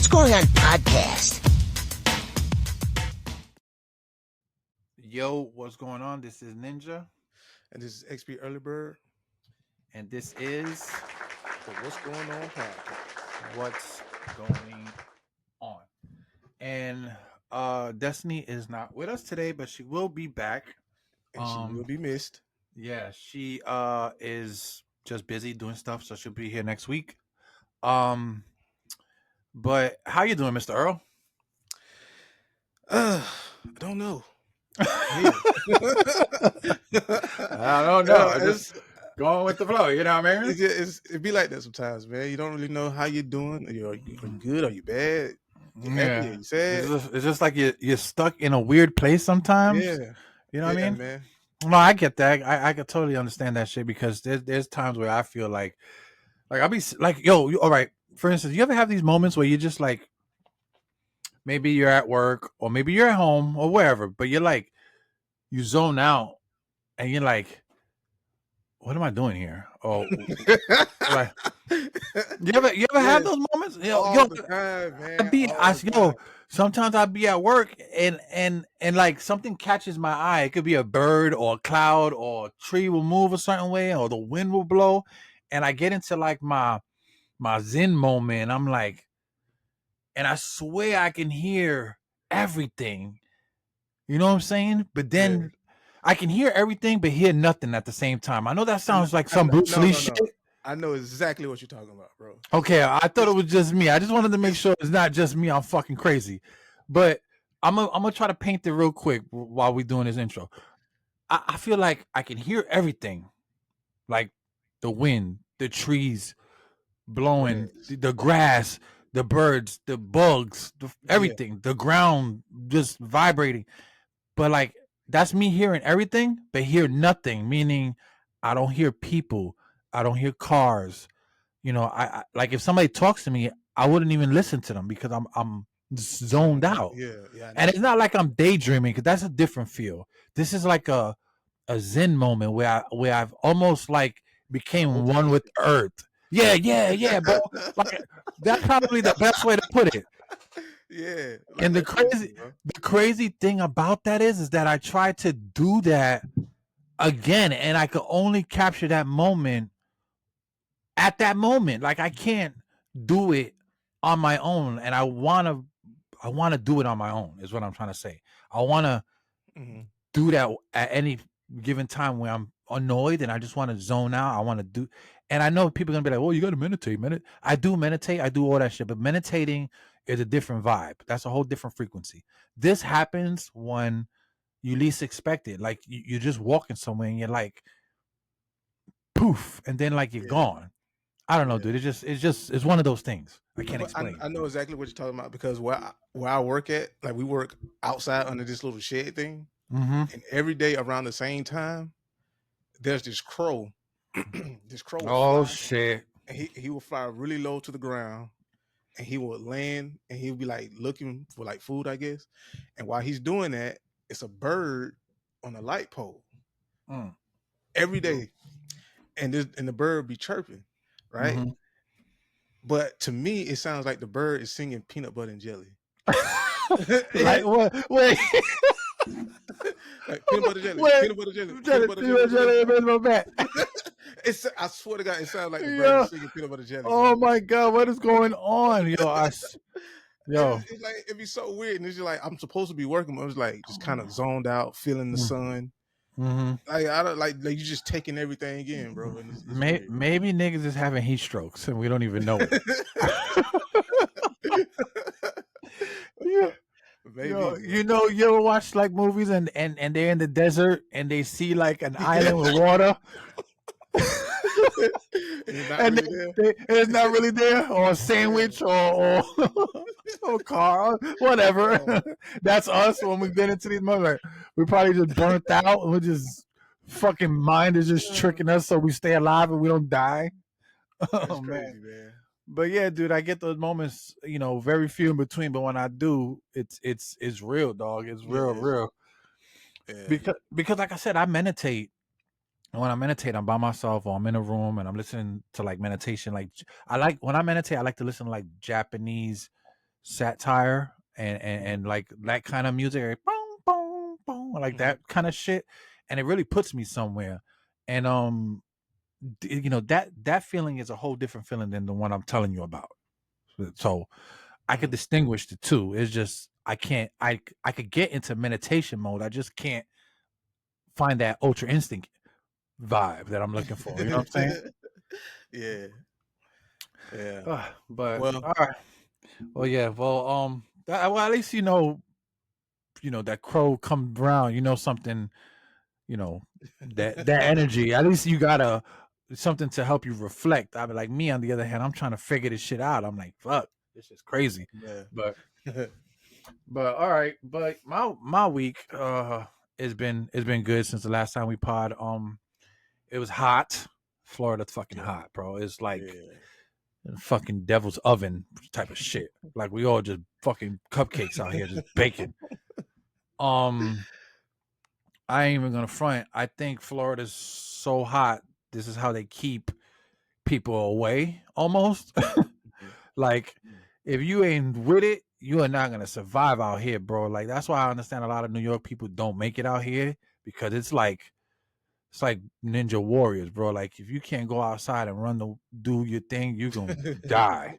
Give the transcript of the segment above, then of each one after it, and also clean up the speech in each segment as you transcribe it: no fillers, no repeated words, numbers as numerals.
What's Going On podcast. Yo, what's going on? This is Ninja. And this is XP Early Bird. And this is the What's Going On podcast. What's Going On. And Destiny is not with us today, but she will be back. And she will be missed. Yeah, she is just busy doing stuff, so she'll be here next week. But how you doing, Mr. Earl? I don't know. I don't know. Just going with the flow, you know what I mean? It be like that sometimes, man. You don't really know how you're doing. Are you good? Are you bad? Yeah. You sad? It's just like you're stuck in a weird place sometimes. Yeah. You know what I mean? Man. No, I get that. I could totally understand that shit because there's times where I feel like I'll be like, yo, all right. For instance, you ever have these moments where you're just like, maybe you're at work or maybe you're at home or wherever, but you're like, you zone out and you're like, what am I doing here? Oh, like, you ever have those moments? All the time, man. Sometimes I'd be at work and like something catches my eye. It could be a bird or a cloud or a tree will move a certain way or the wind will blow. And I get into like my Zen moment. I'm like, and I swear I can hear everything. You know what I'm saying? But then I can hear everything, but hear nothing at the same time. I know that sounds like some Bruce Lee shit. I know exactly what you're talking about, bro. Okay, I thought it was just me. I just wanted to make sure it's not just me. I'm fucking crazy. But I'm gonna try to paint it real quick while we're doing this intro. I feel like I can hear everything. Like the wind, the trees blowing, the grass, the birds, the bugs, everything, the ground just vibrating. But like that's me hearing everything, but hear nothing, meaning I don't hear people, I don't hear cars. You know, I like if somebody talks to me, I wouldn't even listen to them because I'm zoned out. Yeah. And it's not like I'm daydreaming because that's a different feel. This is like a Zen moment where I've almost like became one with Earth. Yeah, bro. Like that's probably the best way to put it. Yeah. Like and the crazy thing about that is that I tried to do that again, and I could only capture that moment at that moment. Like I can't do it on my own, and I wanna do it on my own. Is what I'm trying to say. I wanna do that at any given time where I'm annoyed and I just want to zone out. I want to do, and I know people are gonna be like, "Well, you got to meditate." I do meditate. I do all that shit, but meditating is a different vibe. That's a whole different frequency. This happens when you least expect it. Like you're just walking somewhere and you're like, poof, and then like you're gone. I don't know, dude. It's one of those things. I can't explain. I know exactly what you're talking about because where I work at, like we work outside under this little shed thing. And every day around the same time, there's this crow. This crow. Oh shit! And he will fly really low to the ground, and he will land, and he'll be like looking for like food, I guess. And while he's doing that, it's a bird on a light pole every day, and the bird be chirping, right? But to me, it sounds like the bird is singing "Peanut Butter and Jelly." Like what? Wait. Like peanut butter jelly, peanut butter jelly, peanut butter jelly. I swear to God, it sounds like the bird singing peanut butter jelly. Oh my God, what is going on, yo? It's like it'd be so weird, and it's just like I'm supposed to be working, but I was like just kind of zoned out, feeling the sun. Like I don't like you just taking everything in, bro. And it's maybe niggas is having heat strokes and we don't even know it. Yeah. Maybe, you ever watch like movies and they're in the desert and they see like an island with water and it's not really there, or a sandwich or car, whatever. That's us when we've been into these movies. Like, we probably just burnt out and we're just fucking mind is just tricking us so we stay alive and we don't die. That's crazy, man. But yeah, dude, I get those moments, very few in between. But when I do, it's real, dog. It's real. Yeah. Because like I said, I meditate. And when I meditate, I'm by myself or I'm in a room and I'm listening to like meditation. Like when I meditate, I like to listen to like Japanese satire and like that kind of music, like, boom, boom, boom, like that kind of shit, and it really puts me somewhere. And that feeling is a whole different feeling than the one I'm telling you about. So I could distinguish the two. It's just I can't. I could get into meditation mode. I just can't find that ultra instinct vibe that I'm looking for. You know what I'm saying? Yeah. Yeah. But Well, all right. Well, yeah. Well, at least that crow come around. Something. That energy. At least you got something to help you reflect. I mean, like me on the other hand, I'm trying to figure this shit out. I'm like, fuck, this is crazy. yeah. But all right. But my week it's been good since the last time we pod. It was hot. Florida's fucking hot, bro. It's like fucking devil's oven type of shit. Like we all just fucking cupcakes out here, just baking. I ain't even gonna front. I think Florida's so hot. This is how they keep people away, almost. Like, if you ain't with it, you are not gonna survive out here, bro. Like that's why I understand a lot of New York people don't make it out here because it's like Ninja Warriors, bro. Like if you can't go outside and do your thing, you're gonna die.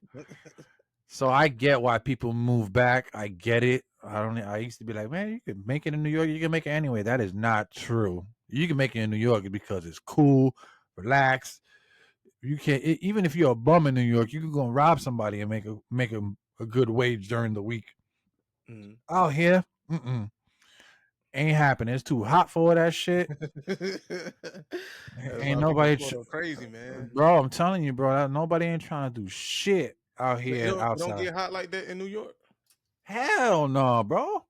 So I get why people move back. I get it. I used to be like, man, you can make it in New York. You can make it anyway. That is not true. You can make it in New York because it's cool, relaxed. You can't, even if you're a bum in New York, you can go and rob somebody and make a good wage during the week. Out here, ain't happening. It's too hot for that shit. Ain't nobody crazy, man. Bro, I'm telling you, bro. Nobody ain't trying to do shit out here outside. It don't get hot like that in New York. Hell no, bro.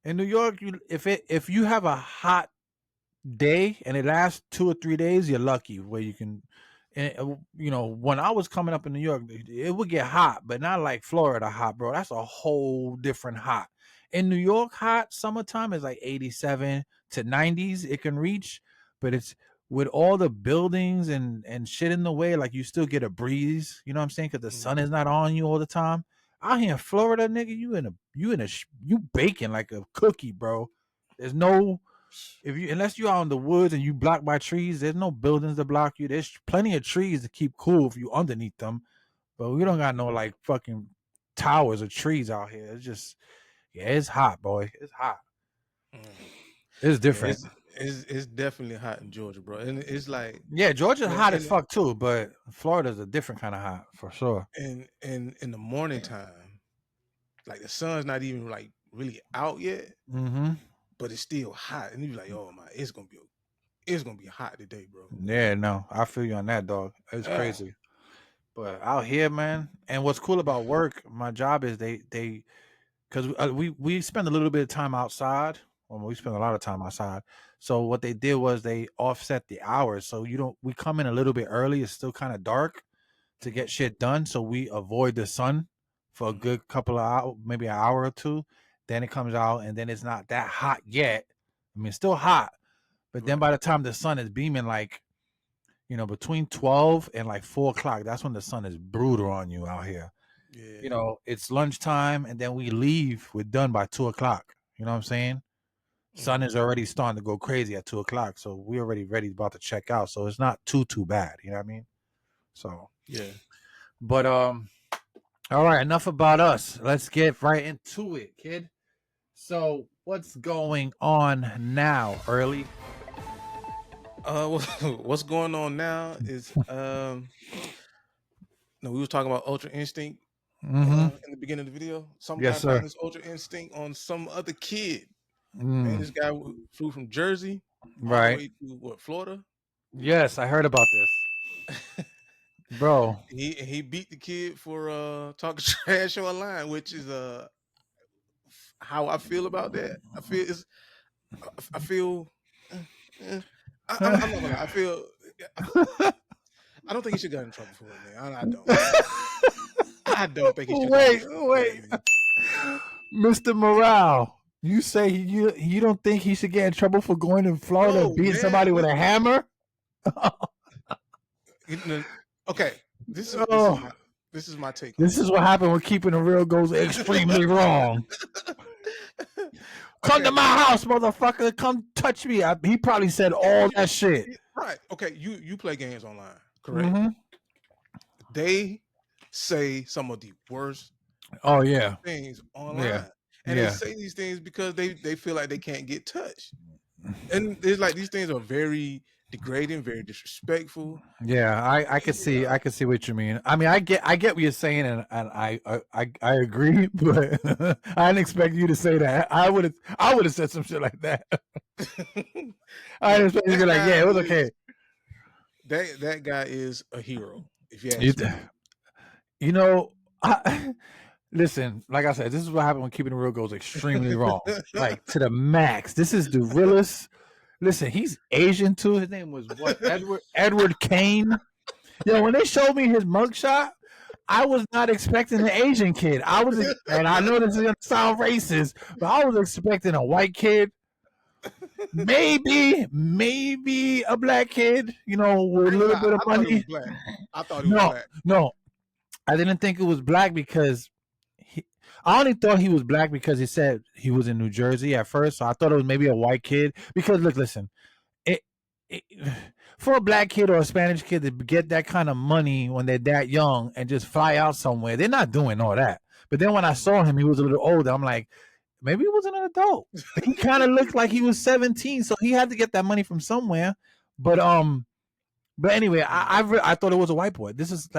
In New York, if you have a hot day and it lasts 2 or 3 days, you're lucky. Where you can, when I was coming up in New York, it would get hot, but not like Florida hot, bro. That's a whole different hot. In New York, hot summertime is like 87 to 90s. It can reach, but it's with all the buildings and shit in the way, like you still get a breeze. You know what I'm saying? Because the sun is not on you all the time. Out here in Florida, nigga, you baking like a cookie, bro. There's no unless you're out in the woods and you blocked by trees, there's no buildings to block you. There's plenty of trees to keep cool if you underneath them, but we don't got no like fucking towers or trees out here. It's just it's hot, boy. It's hot. It's different. It's definitely hot in Georgia, bro, and it's like Georgia's hot as fuck too, but Florida's a different kind of hot for sure. And in the morning time, like the sun's not even like really out yet, but it's still hot, and you're like, oh my, it's gonna be hot today, bro. Yeah, no, I feel you on that, dog. It's crazy, but out here, man. And what's cool about work, my job is they because we spend a little bit of time outside. Well, we spend a lot of time outside. So what they did was they offset the hours. So we come in a little bit early. It's still kind of dark to get shit done. So we avoid the sun for a good couple of hours, maybe an hour or two. Then it comes out and then it's not that hot yet. I mean, it's still hot. But then by the time the sun is beaming, like, between 12 and like 4 o'clock, that's when the sun is brutal on you out here. Yeah. It's lunchtime and then we leave. We're done by 2 o'clock. You know what I'm saying? Sun is already starting to go crazy at 2 o'clock. So we're already ready about to check out. So it's not too bad. You know what I mean? So, yeah. But, all right, enough about us. Let's get right into it, kid. So what's going on now, Early? What's going on now is we were talking about Ultra Instinct in the beginning of the video. Some guy found this Ultra Instinct on some other kid. Man, this guy flew from Jersey all the way to Florida. Yes, I heard about this. Bro. He beat the kid for talking trash online, which is how I feel about that. I'm not gonna lie. I don't think he should get in trouble for it, man. I don't. I don't think he should. Wait. Mr. Morale, you say you don't think he should get in trouble for going to Florida and beating somebody with a hammer? Okay, this This is my take. This is what happened when keeping it real goes extremely wrong. Come to my house, motherfucker. Come touch me. He probably said all that shit. Right. Okay. You play games online, correct? Mm-hmm. They say some of the worst things online. Yeah. And they say these things because they feel like they can't get touched. And it's like these things are very degrading, very disrespectful. Yeah, I can see what you mean. I mean, I get what you're saying, and I agree, but I didn't expect you to say that. I would have said some shit like that. I didn't expect you to be like, yeah, it was okay. That guy is a hero. If you ask me. You know, listen, like I said, this is what happened when keeping it real goes extremely wrong, like to the max. This is the realest. Listen, he's Asian too. His name was what? Edward Kane. You know, when they showed me his mugshot, I was not expecting an Asian kid. And I know this is gonna sound racist, but I was expecting a white kid, maybe a black kid. You know, with a little bit of money. I thought he was black. No, I didn't think it was black because. I only thought he was black because he said he was in New Jersey at first, so I thought it was maybe a white kid. Because look, listen, for a black kid or a Spanish kid to get that kind of money when they're that young and just fly out somewhere, they're not doing all that. But then when I saw him, he was a little older. I'm like, maybe he wasn't an adult. He kind of looked like he was 17, so he had to get that money from somewhere. But anyway, I thought it was a white boy. This is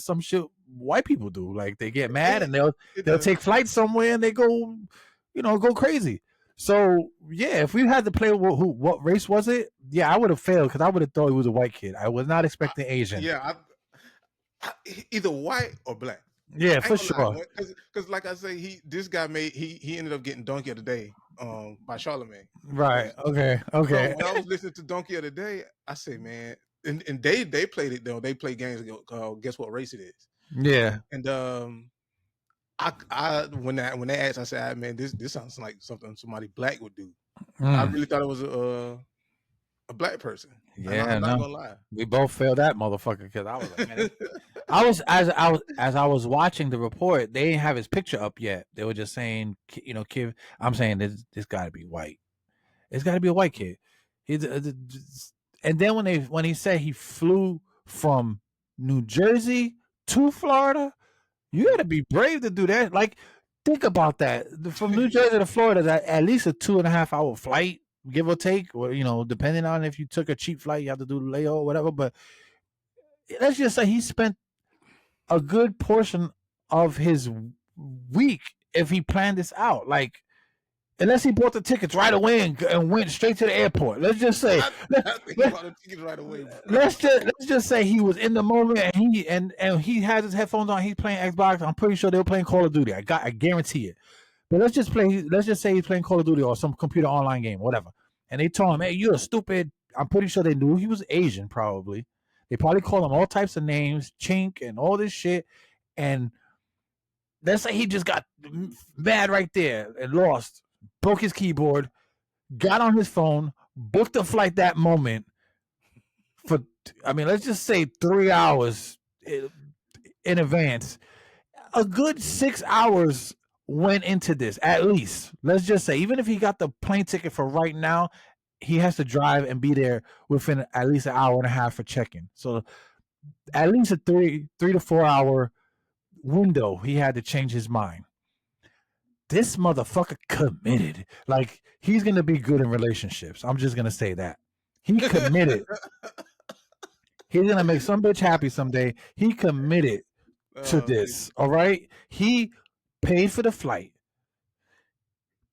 some shit white people do. Like they get mad and they'll take flights somewhere and they go, go crazy. So yeah, if we had to play what race was it? Yeah, I would have failed because I would have thought he was a white kid. I was not expecting Asian. Yeah, either white or black. Yeah, for sure. Because like I say, this guy he ended up getting Donkey of the Day by Charlemagne. Right. Okay. So when I was listening to Donkey of the Day, I say, man, and they played it though. They play games called Guess What Race It Is. Yeah. And I when they asked, I said, man, this sounds like something somebody black would do. I really thought it was a black person. Yeah, I'm not gonna lie. We both failed that motherfucker because I was like, man, as I was watching the report, they didn't have his picture up yet. They were just saying, kid. I'm saying this got to be white. It's got to be a white kid. And then when he said he flew from New Jersey to Florida, you got to be brave to do that. Like, think about that. From New Jersey to Florida, that at least a 2.5 hour flight, give or take, or depending on if you took a cheap flight, you have to do the layover or whatever. But let's just say he spent a good portion of his week if he planned this out. Like, unless he bought the tickets right away and went straight to the airport. Let's just say let's just say he was in the moment and he had his headphones on. He's playing Xbox. I'm pretty sure they were playing Call of Duty. I guarantee it. But let's just say he's playing Call of Duty or some computer online game, whatever. And they told him, "Hey, you're stupid." I'm pretty sure they knew he was Asian. Probably they probably called him all types of names, chink and all this shit. And let's say he just got mad right there and lost. Broke his keyboard, got on his phone, booked a flight that moment for, let's just say 3 hours in advance. A good 6 hours went into this, at least. Let's just say, even if he got the plane ticket for right now, he has to drive and be there within at least an hour and a half for check-in. So at least a 3 to 4 hour window, he had to change his mind. This motherfucker committed. Like, he's going to be good in relationships. I'm just going to say that. He committed. He's going to make some bitch happy someday. He committed to this, all right? He paid for the flight,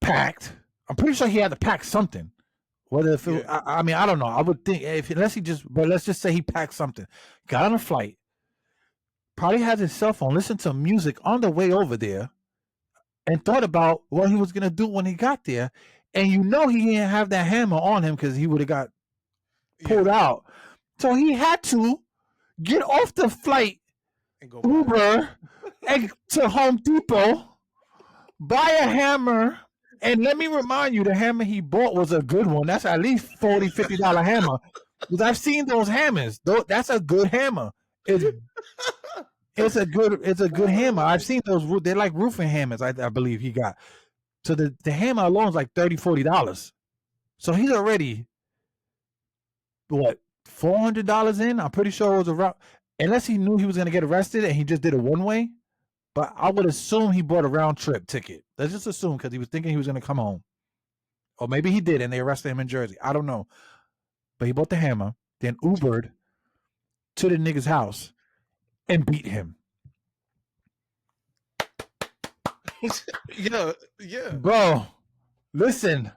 packed. I'm pretty sure he had to pack something. Whether if it, I don't know. I would think, but let's just say he packed something. Got on a flight, probably had his cell phone, listened to music on the way over there, and thought about what he was going to do when he got there. And he didn't have that hammer on him because he would have got pulled out. So he had to get off the flight, and go Uber, and to Home Depot, buy a hammer. And let me remind you, the hammer he bought was a good one. That's at least $40, $50 hammer. Because I've seen those hammers. That's a good hammer. It's it's a good hammer. I've seen those. They're like roofing hammers. I believe he got. So the hammer alone is like $30-$40. So he's already what $400 in. I'm pretty sure it was around. Unless he knew he was gonna get arrested and he just did a one way. But I would assume he bought a round trip ticket. Let's just assume because he was thinking he was gonna come home. Or maybe he did and they arrested him in Jersey. I don't know. But he bought the hammer, then Ubered to the nigga's house and beat him. Yeah. Bro, listen,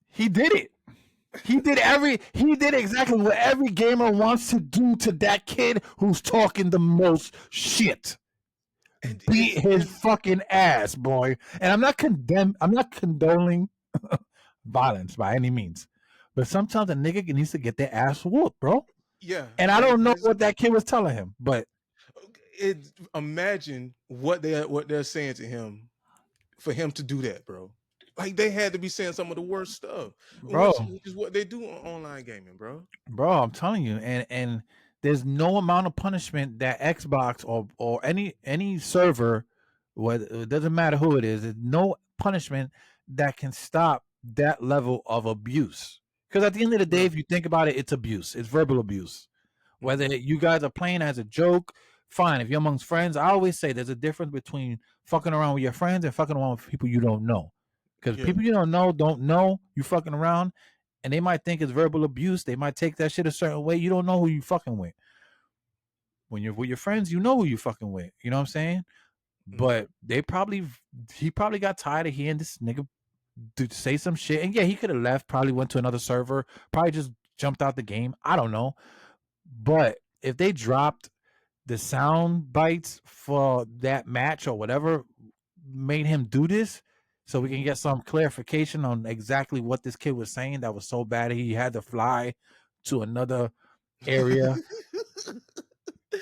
he did it. He did exactly what every gamer wants to do to that kid who's talking the most shit. And beat his fucking ass, boy. And I'm not condoning violence by any means. But sometimes a nigga needs to get their ass whooped, bro. Yeah. And I don't know what that kid was telling him, but imagine what they're saying to him for him to do that, bro. Like they had to be saying some of the worst stuff, bro. Which is what they do on online gaming, bro. Bro, I'm telling you, and there's no amount of punishment that Xbox or any server, it doesn't matter who it is, there's no punishment that can stop that level of abuse. Because at the end of the day, if you think about it, it's abuse. It's verbal abuse. Whether you guys are playing as a joke, fine. If you're amongst friends, I always say there's a difference between fucking around with your friends and fucking around with people you don't know. Because people you don't know you fucking around, and they might think it's verbal abuse. They might take that shit a certain way. You don't know who you fucking with. When you're with your friends, you know who you fucking with. You know what I'm saying? But he probably got tired of hearing this nigga say some shit. And yeah, he could have left, probably went to another server, probably just jumped out the game. I don't know. But if they dropped the sound bites for that match or whatever made him do this, so we can get some clarification on exactly what this kid was saying that was so bad he had to fly to another area.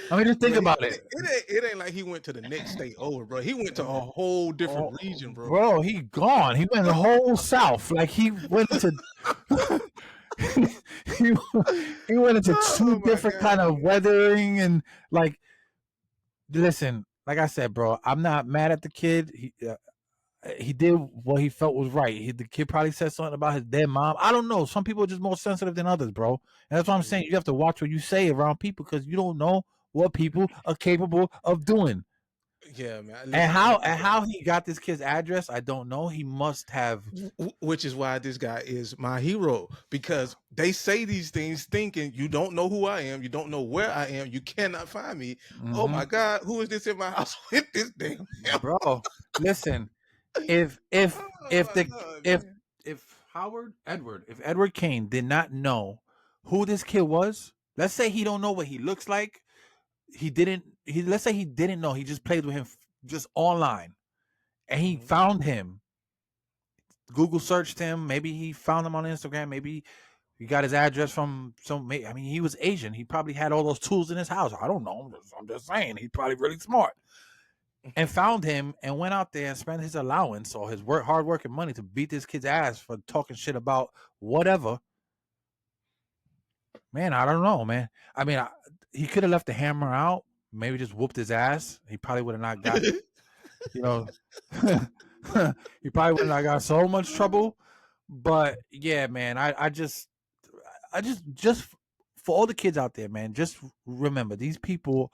I mean, just think about it. It ain't like he went to the next state over, bro. He went to a whole different region, bro. Bro, he gone. He went the whole south. Like he went to he went into two different kind of weathering and like. Listen, like I said, bro, I'm not mad at the kid. He did what he felt was right. The kid probably said something about his dead mom. I don't know. Some people are just more sensitive than others, bro. And that's what I'm saying. You have to watch what you say around people because you don't know what people are capable of doing. Yeah, man. Listen, and how he got this kid's address, I don't know. He must have. Which is why this guy is my hero, because they say these things thinking you don't know who I am, you don't know where I am, you cannot find me. Mm-hmm. Oh my God, who is this in my house with this damn bro? Listen, if Edward Kane did not know who this kid was, let's say he don't know what he looks like. Let's say he didn't know. He just played with him just online, and he found him. Google searched him. Maybe he found him on Instagram. Maybe he got his address from some. I mean, he was Asian. He probably had all those tools in his house. I don't know. I'm just saying. He's probably really smart. And found him and went out there and spent his allowance or his hard work and money to beat this kid's ass for talking shit about whatever. Man, I don't know, man. I mean, he could have left the hammer out. Maybe just whooped his ass. He probably would have not got, he probably would have not got so much trouble. But yeah, man, I just for all the kids out there, man, just remember these people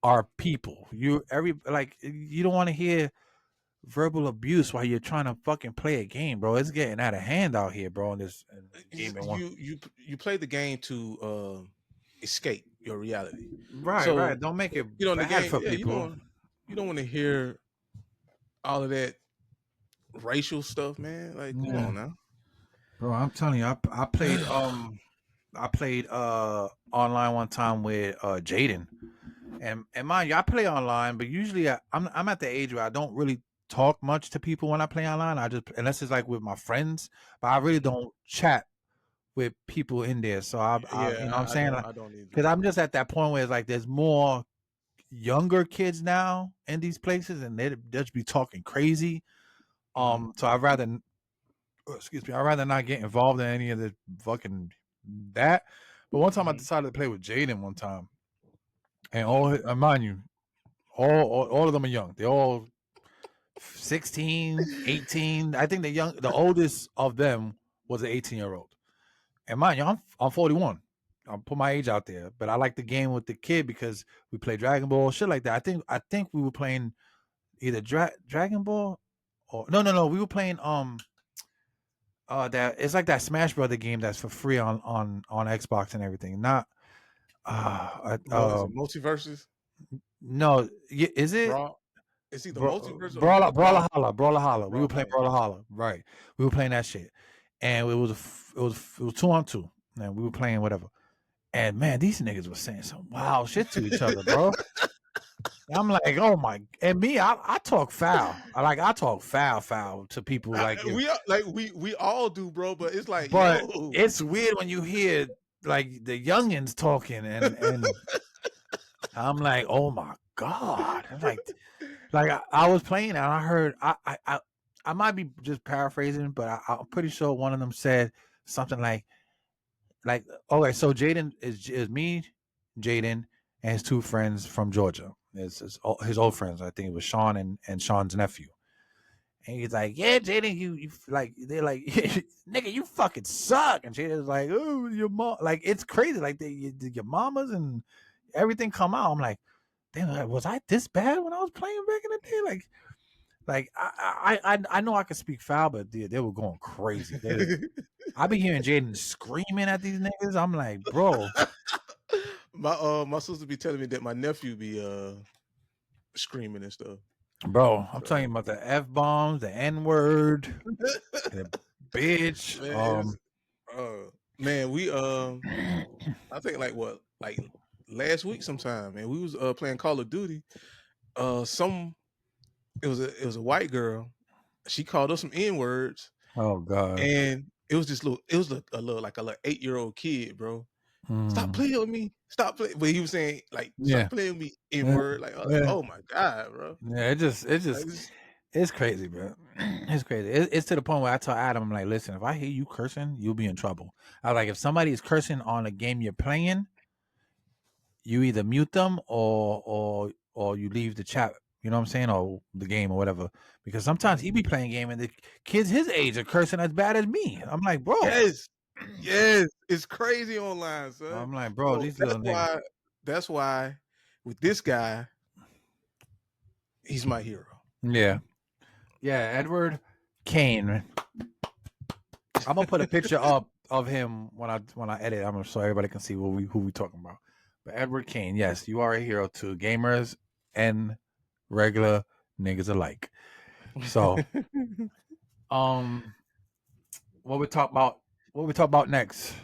are people. You don't want to hear verbal abuse while you're trying to fucking play a game, bro. It's getting out of hand out here, bro. In this game, you play the game to escape your reality, right? So, right. Don't make it bad the game, for people. You don't want to hear all of that racial stuff, man. Like, come on now, bro. I'm telling you, I played online one time with Jaden, and mind you, I play online, but usually I'm at the age where I don't really talk much to people when I play online. I just, unless it's like with my friends, but I really don't chat with people in there. So you know what I'm saying? I don't either. Because I'm just at that point where it's like there's more younger kids now in these places, and they'll just be talking crazy. So I'd rather not get involved in any of the fucking that. But one time I decided to play with Jaden one time, and mind you, All of them are young. They're all 16, 18. I think the oldest of them was an 18-year-old. And mind you, I'm 41. I'll put my age out there, but I like the game with the kid because we play Dragon Ball, shit like that. I think we were playing either Dragon Ball or no. We were playing that it's like that Smash Brother game that's for free on Xbox and everything. Not Is it multiverses? no, is it? Brawl? It's either multiverse or Brawler Holla. We were playing Brawlhalla. Brawler Holla, right? We were playing that shit, and it was 2-on-2, and we were playing whatever. And man, these niggas were saying some wild shit to each other, bro. I'm like, oh my, and me, I talk foul. I talk foul to people like we are, we all do, bro. But it's like, but yo, it's weird when you hear like the youngins talking, and I'm like, oh my god, I'm like I was playing and I heard I might be just paraphrasing, but I'm pretty sure one of them said something like okay, so Jaden is me, Jaden, and his two friends from Georgia. His old friends. I think it was Sean and Sean's nephew. And he's like, yeah, Jaden, you like, they're like, nigga, you fucking suck. And Jaden's like, oh, your mom, like, it's crazy. Like, your mamas and everything come out. I'm like, damn, like, was I this bad when I was playing back in the day? Like I know I could speak foul, but they were going crazy. I be hearing Jaden screaming at these niggas. I'm like, bro. my sister be telling me that my nephew be screaming and stuff. Bro, I'm talking about the F bombs, the N word, the bitch. Man, we I think like last week sometime, man, we was playing Call of Duty. It was a white girl. She called us some N words. Oh god. And it was a little 8-year-old kid, bro. Stop playing with me. Stop playing. But he was saying, like, stop playing with me, N-word. Like, oh my God, bro. Yeah, it's crazy, bro. It's crazy. It's to the point where I tell Adam, I'm like, listen, if I hear you cursing, you'll be in trouble. I was like, if somebody is cursing on a game you're playing, you either mute them or you leave the chat. You know what I'm saying? Or the game or whatever. Because sometimes he be playing game and the kids his age are cursing as bad as me. I'm like, bro. Yes. It's crazy online, son. I'm like, bro, these little niggas. That's why with this guy, he's my hero. Yeah. Yeah, Edward Kane. I'm gonna put a picture up of him when I edit. I'm so everybody can see who we talking about. But Edward Kane, yes, you are a hero to gamers and regular niggas alike. So, what we talk about next?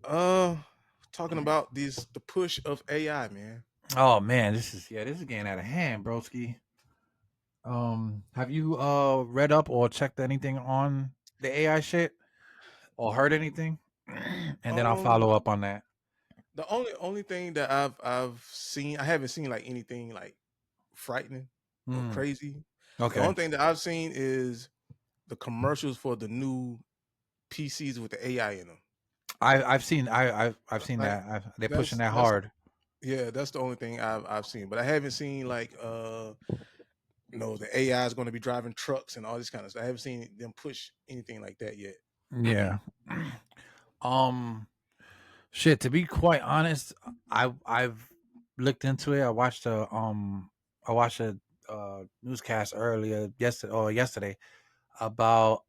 Talking about the push of AI, man. Oh man, this is getting out of hand, broski. Have you read up or checked anything on the AI shit or heard anything? And then I'll follow up on that. The only thing that I've seen, I haven't seen like anything like frightening or crazy. Okay. The only thing that I've seen is the commercials for the new PCs with the AI in them. I've seen that. They're pushing that hard. Yeah, that's the only thing I've seen, but I haven't seen like the AI is going to be driving trucks and all this kind of stuff. I haven't seen them push anything like that yet. Yeah. Shit. To be quite honest, I've looked into it. I watched a newscast yesterday about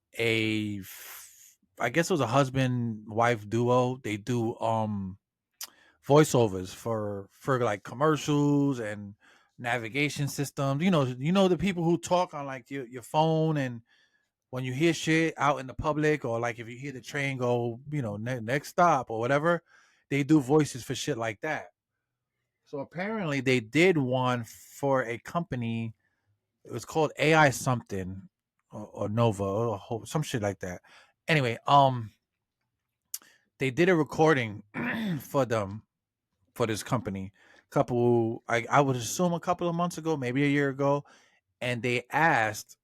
I guess it was a husband wife duo. They do voiceovers for like commercials and navigation systems. You know the people who talk on like your phone, and when you hear shit out in the public, or like if you hear the train go, next stop or whatever, they do voices for shit like that. So apparently they did one for a company. It was called AI something or Nova or some shit like that. Anyway, they did a recording for this company. I would assume a couple of months ago, maybe a year ago, and they asked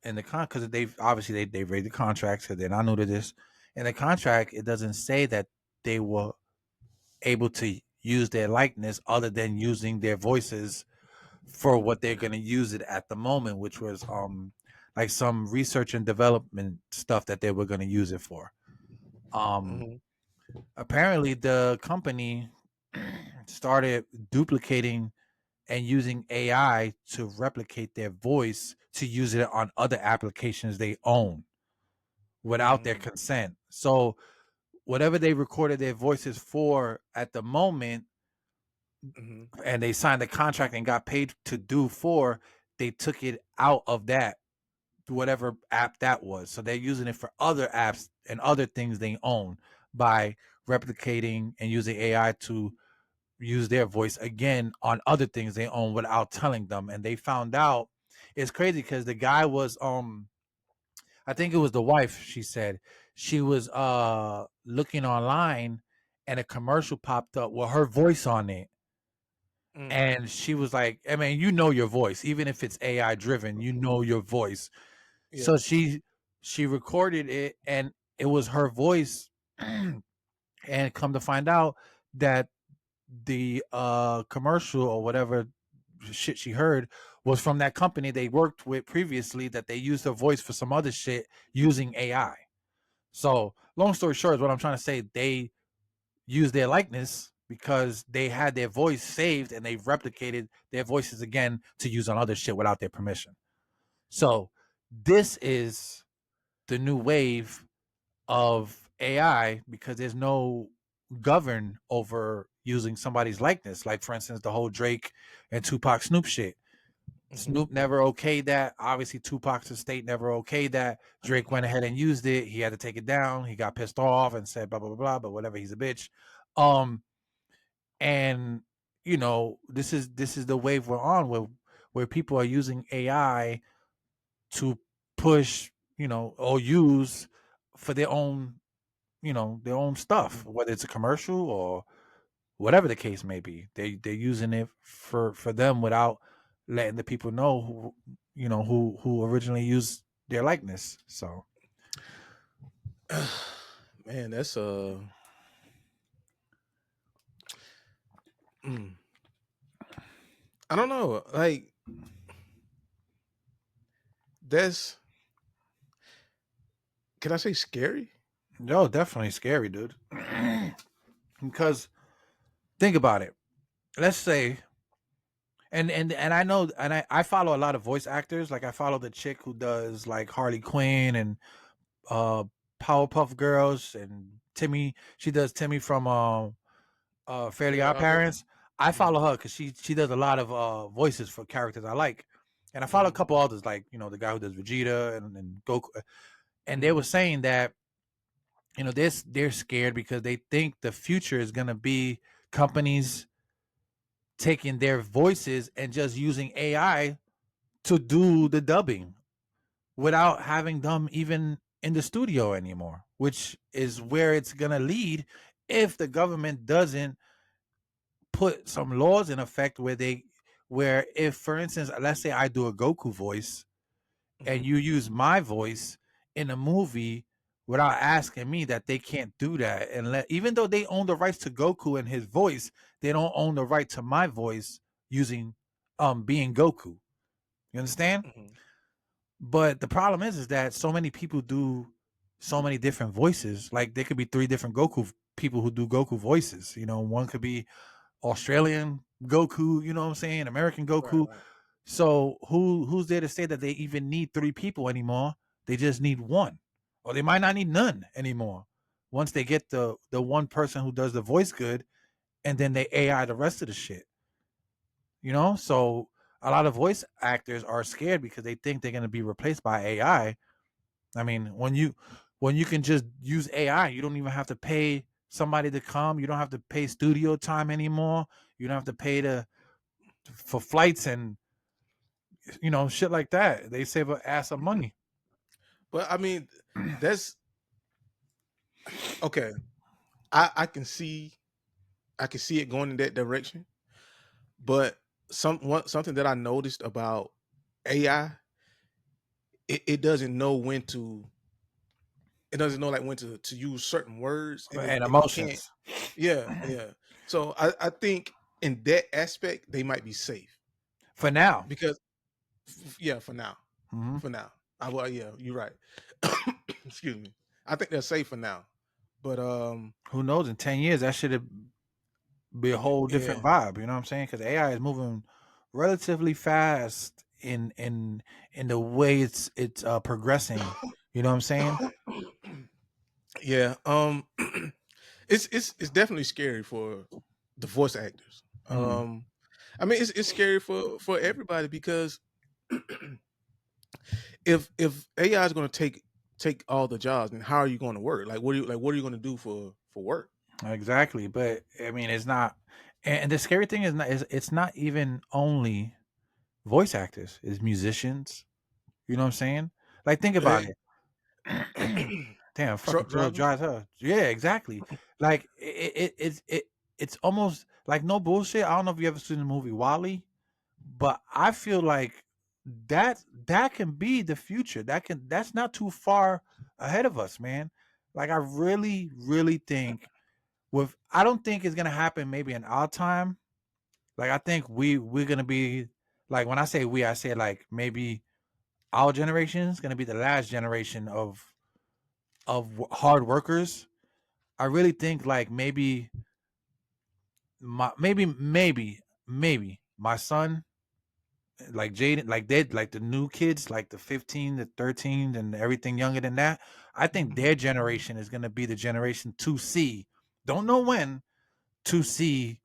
in the because they've obviously they read the contracts because they're not new to this. In the contract, it doesn't say that they were able to use their likeness other than using their voices for what they're going to use it at the moment, which was like some research and development stuff that they were going to use it for. Um, Mm-hmm. Apparently, the company started duplicating and using AI to replicate their voice to use it on other applications they own without their Mm-hmm. consent. So whatever they recorded their voices for at the moment, Mm-hmm. and they signed the contract and got paid to do for, they took it out of that whatever app that was. So they're using it for other apps and other things they own by replicating and using AI to use their voice again on other things they own without telling them. And they found out, it's crazy because the guy was I think it was the wife, she said. She was looking online and a commercial popped up with her voice on it. Mm. And she was like, I mean, you know your voice, even if it's AI driven, you know your voice. Yeah. So she recorded it and it was her voice. And come to find out that the commercial or whatever shit she heard was from that company they worked with previously, that they used her voice for some other shit using AI. So long story short is what I'm trying to say. They used their likeness because they had their voice saved and they've replicated their voices again to use on other shit without their permission. So this is the new wave of AI because there's no govern over using somebody's likeness. Like for instance, the whole Drake and Tupac Snoop shit. Mm-hmm. Snoop never okayed that. Obviously, Tupac's estate never okayed that. Drake went ahead and used it. He had to take it down. He got pissed off and said blah blah blah. But whatever, he's a bitch. Um, and this is the wave we're on, where people are using AI to push, or use for their own, their own stuff, whether it's a commercial or whatever the case may be. They're using it for them without letting the people know who originally used their likeness. So Man, that's mm, I don't know. Like that's can I say scary? no, definitely scary, dude. Because think about it. Let's say, and I know, and I follow a lot of voice actors. Like I follow the chick who does like Harley Quinn and uh Powerpuff Girls, and Timmy. She does Timmy from Fairly Fairly Odd Odd Parents. Parents. I Mm-hmm. follow her because she does a lot of voices for characters I like, and I follow a Mm-hmm. couple others like the guy who does Vegeta and Goku, and they Mm-hmm. were saying that they're scared because they think the future is gonna be companies taking their voices and just using AI to do the dubbing without having them even in the studio anymore, which is where it's gonna lead if the government doesn't put some laws in effect where if for instance, let's say I do a Goku voice Mm-hmm. and you use my voice in a movie without asking me, that they can't do that, and even though they own the rights to Goku and his voice, they don't own the right to my voice using being Goku. You understand? Mm-hmm. But the problem is that so many people do so many different voices. Like there could be three different Goku people who do Goku voices. One could be Australian Goku, you know what I'm saying? American Right, Goku. right. So who's there to say that they even need three people anymore? They just need one. Or they might not need none anymore. Once they get the one person who does the voice good, and then they AI the rest of the shit. So a lot of voice actors are scared because they think they're gonna be replaced by AI. I mean, when you can just use AI, you don't even have to pay somebody to come. You don't have to pay studio time anymore. You don't have to pay for flights and shit like that. They save a ass of money. But I mean, that's okay. I can see it going in that direction. But something that I noticed about AI, it doesn't know when to. It doesn't know like when to use certain words, and And it can't. emotions. Yeah, yeah. So I think in that aspect they might be safe. For now. because yeah, for now, Mm-hmm. for now. Well, yeah, you're right. Excuse me. I think they're safe for now, but Who knows? In 10 years, that should be a whole yeah, different vibe. You know what I'm saying? Because AI is moving relatively fast in the way it's progressing. You know what I'm saying? yeah. It's definitely scary for the voice actors. Mm, I mean, it's scary for everybody because if AI is going to take all the jobs, then how are you going to work? Like, what are you going to do for work? exactly. But I mean, it's not. And the scary thing is not. It's not even only voice actors. It's musicians. You know what I'm saying? Like, think about Eh, it. Damn, fucking Truck throat drivers. dry as hell. Yeah, exactly. Like it's almost like no bullshit. I don't know if you ever seen the movie Wally, but I feel like that can be the future. That's not too far ahead of us, man. Like I really think with I don't think it's gonna happen maybe in our time. Like I think we're gonna be like when I say we, I say like maybe our generation is gonna be the last generation of hard workers. I really think like maybe my son like Jaden like they like the new kids like the 15 the 13 and everything younger than that. I think their generation is going to be the generation to see, don't know when, to see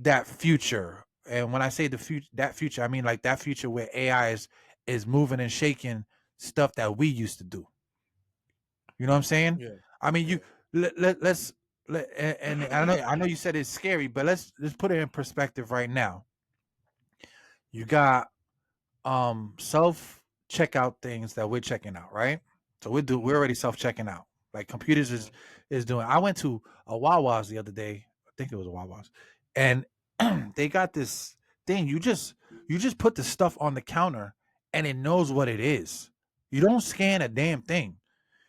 that future. And when I say the future, that future, I mean like that future where AI is moving and shaking stuff that we used to do. You know what I'm saying? Yeah, I mean, you yeah. let's and I know you said it's scary, but let's put it in perspective right now. You got self checkout things that we're checking out, right? So we're Hmm. already self checking out. Like computers Hmm. is doing. I went to a Wawa's the other day. I think it was a Wawa's, and they got this thing. You just put the stuff on the counter, and it knows what it is. You don't scan a damn thing.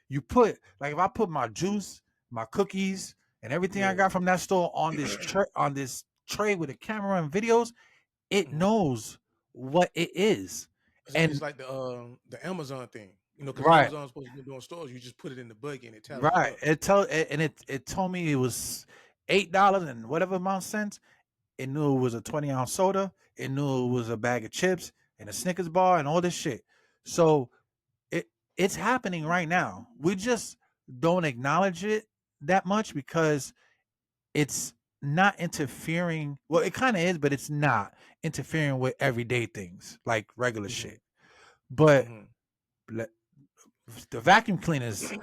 You put like if I put my juice, my cookies, and everything I Yeah. got from that store on this tray with a camera and videos, it Hmm. knows what it is. It's And like the Amazon thing, because right, Amazon's supposed to be doing stores. You just put it in the buggy and it tallies it right. up. It told me it was $8 and whatever amount cents. It knew it was a 20-ounce soda. It knew it was a bag of chips and a Snickers bar and all this shit. So it it's happening right now. We just don't acknowledge it that much because it's not interfering. Well, it kind of is, but it's not interfering with everyday things like regular Hmm. shit. But Hmm. the vacuum cleaners,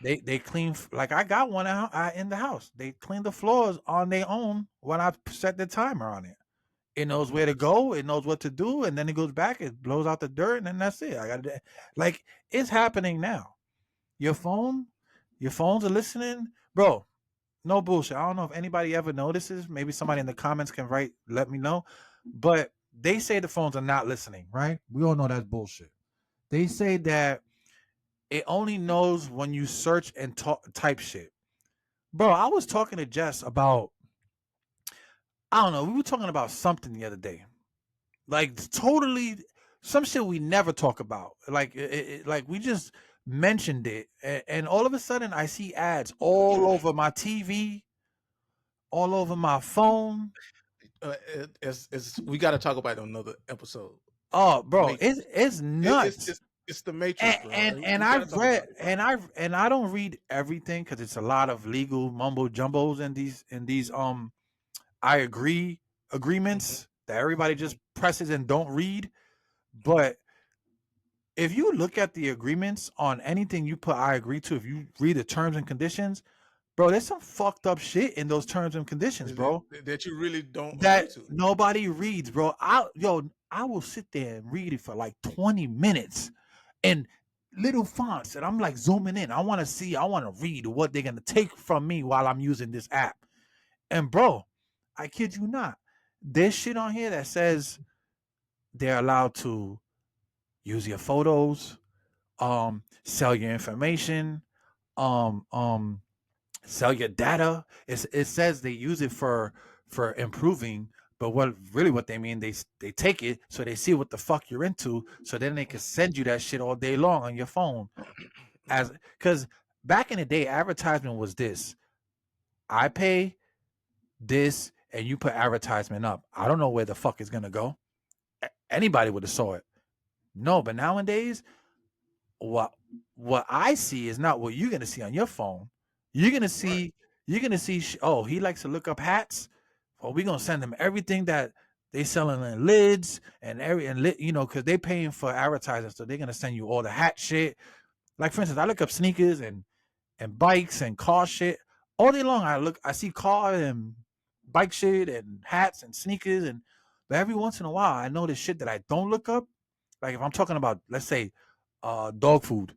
they clean like I got one out in the house. They clean the floors on their own when I set the timer on it. It knows where to go. It knows what to do, and then it goes back. It blows out the dirt, and then that's it. I got to like it's happening now. Your phone, your phones are listening, bro. No bullshit. I don't know if anybody ever notices. Maybe somebody in the comments can write, let me know. But they say the phones are not listening, right? We all know that's bullshit. They say that it only knows when you search and type shit. Bro, I was talking to Jess about, I don't know, we were talking about something the other day. Like totally some shit we never talk about. Like like we just mentioned it and all of a sudden I see ads all over my TV, all over my phone. We got to talk about it on another episode. Oh, bro, Matrix. it's nuts. It's the Matrix, bro. And We got to I've talk read about it, bro. and I don't read everything because it's a lot of legal mumbo jumbos in these I agree Hmm. agreements that everybody Hmm. just presses and don't read. But if you look at the agreements on anything you put I agree to, if you read the terms and conditions, bro, there's some fucked up shit in those terms and conditions, bro, That you really don't agree that to. nobody reads, bro. I will sit there and read it for like 20 minutes in little fonts, and I'm like zooming in. I want to read what they're gonna take from me while I'm using this app. And bro, I kid you not, there's shit on here that says they're allowed to use your photos, sell your information, um, um, sell your data. It says they use it for improving But what they mean, they take it so they see what the fuck you're into, so then they can send you that shit all day long on your phone. As because back in the day, advertisement was this: I pay this, and you put advertisement up. I don't know where the fuck it's gonna go. Anybody would have saw it. No, but nowadays, what what I see is not what you're gonna see on your phone. You're gonna Right. see oh, he likes to look up hats. Well, we're gonna send him everything that they selling in lids and because they paying for advertising, so they're gonna send you all the hat shit. Like for instance, I look up sneakers and bikes and car shit all day long. I see car and bike shit and hats and sneakers but every once in a while I notice shit that I don't look up. Like if I'm talking about, let's say, dog food,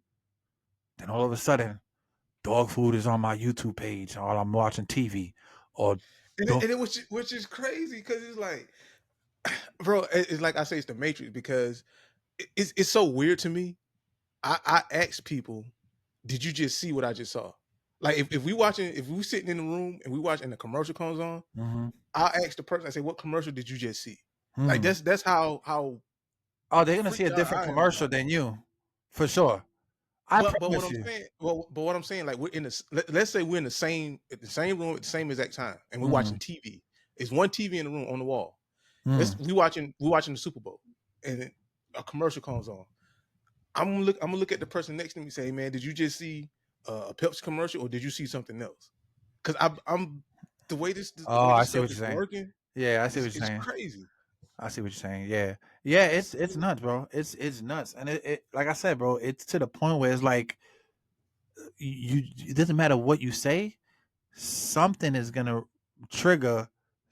then all of a sudden dog food is on my YouTube page while I'm watching TV. Or Which is crazy because it's like, bro, it's like I say, it's the Matrix because it's so weird to me. I ask people, did you just see what I just saw? Like if we sitting in the room and we watching the commercial comes on, mm-hmm. I'll ask the person, I say, what commercial did you just see? Like Hmm. that's how Oh, they're gonna see freaked a out different I am commercial about it. than you, for sure. I But what promise I'm you. saying, but what I'm saying, like we're in this. Let's say we're in the same room at the same exact time, and we're Mm, watching TV. It's one TV in the room on the wall. mm. We watching the Super Bowl, and a commercial comes on. I'm gonna look at the person next to me and say, hey, man, did you just see a Pepsi commercial or did you see something else? Because I'm the Oh, way I this see stuff what you're is saying. working Yeah, I see what you're is saying. crazy. I see what you're saying. Yeah, yeah. It's It's nuts, bro. It's nuts, and it like I said, bro. It's to the point where it's like it doesn't matter what you say, something is gonna trigger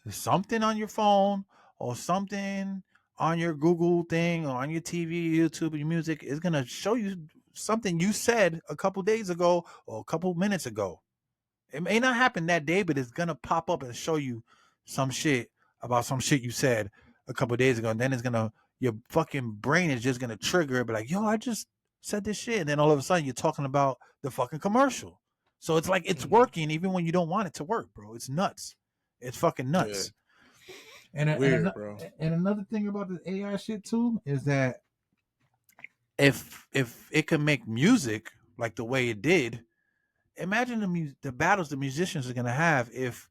something on your phone or something on your Google thing or on your TV, YouTube, your music is gonna show you something you said a couple days ago or a couple minutes ago. It may not happen that day, but it's gonna pop up and show you some shit about some shit you said a couple days ago, and then your fucking brain is just gonna trigger it, be like, yo, I just said this shit, and then all of a sudden you're talking about the fucking commercial. So it's like it's Mhm. working even when you don't want it to work, bro. It's nuts. It's fucking Yeah, nuts. weird, bro. And another thing about the AI shit too is that if it can make music like the way it did, imagine the battles the musicians are gonna have if,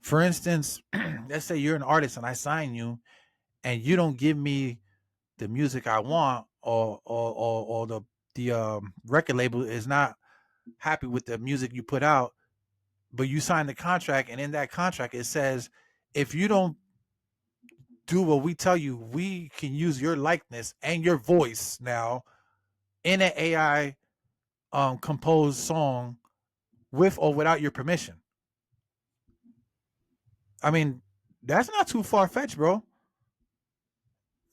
for instance, let's say you're an artist and I sign you and you don't give me the music I want, or the record label is not happy with the music you put out, but you sign the contract, and in that contract it says if you don't do what we tell you, we can use your likeness and your voice now in an AI composed song with or without your permission. I mean, that's not too far fetched, bro.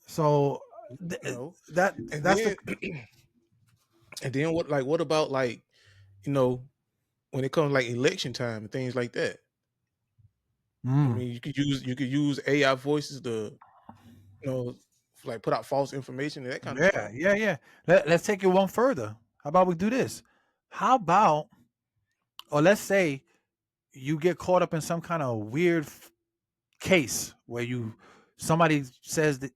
So No, and that's the then and then what about like you know when it comes like election time and things like that? I mm, mean, you could use AI voices to know, like put out false information and that kind of yeah, stuff. yeah, yeah. Let's take it one further. How about we do this? How about, or let's say you get caught up in some kind of weird case where somebody says that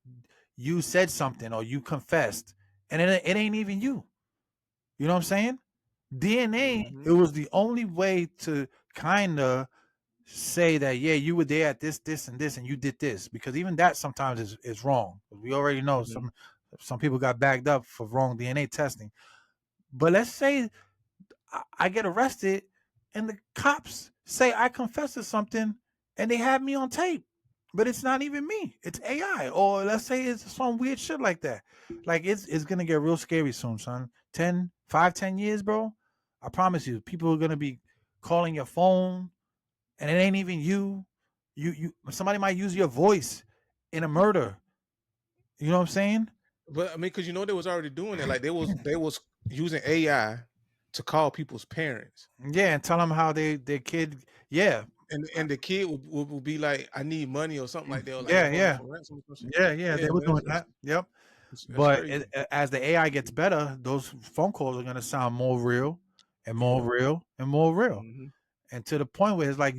you said something or you confessed, and it ain't even you. You know what I'm saying? DNA, Hmm. it was the only way to kind of say that, yeah, you were there at this and this and you did this, because even that sometimes is wrong. We already know Hmm. some people got bagged up for wrong DNA testing. But let's say I get arrested and the cops say I confessed to something and they have me on tape, but it's not even me, it's AI. Or let's say it's some weird shit like that. Like it's gonna get real scary soon, son. 10 years, bro. I promise you, people are gonna be calling your phone and it ain't even you. You somebody might use your voice in a murder. You know what I'm saying? But I mean, because they was already doing it. Like they was using AI to call people's parents, Yeah, and tell them how their kid. Yeah, and the kid would be like, "I need money" or something like that, or like they yeah, hold me yeah, for ransom or some shit. yeah. Yeah, They were man, doing that. Yep. that's But crazy. as the AI gets better, those phone calls are gonna sound more real and more Yeah. real and more real. Hmm. and to the point where it's like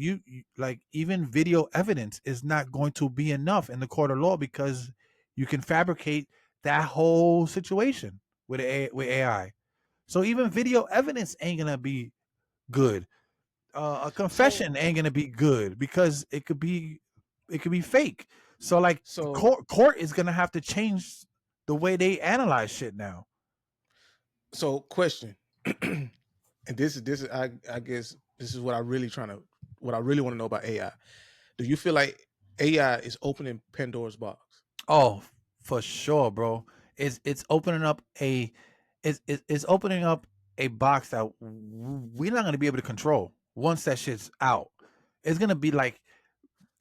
like even video evidence is not going to be enough in the court of law because you can fabricate that whole situation with with AI. So even video evidence ain't gonna be good. A So confession ain't gonna be good because it could be fake. So like so court is gonna have to change the way they analyze shit now. so question. And this is I guess this is what I really want to know about AI. Do you feel like AI is opening Pandora's box? Oh, for sure, bro. It's opening up it's opening up a box that we're not gonna be able to control once that shit's out. It's gonna be like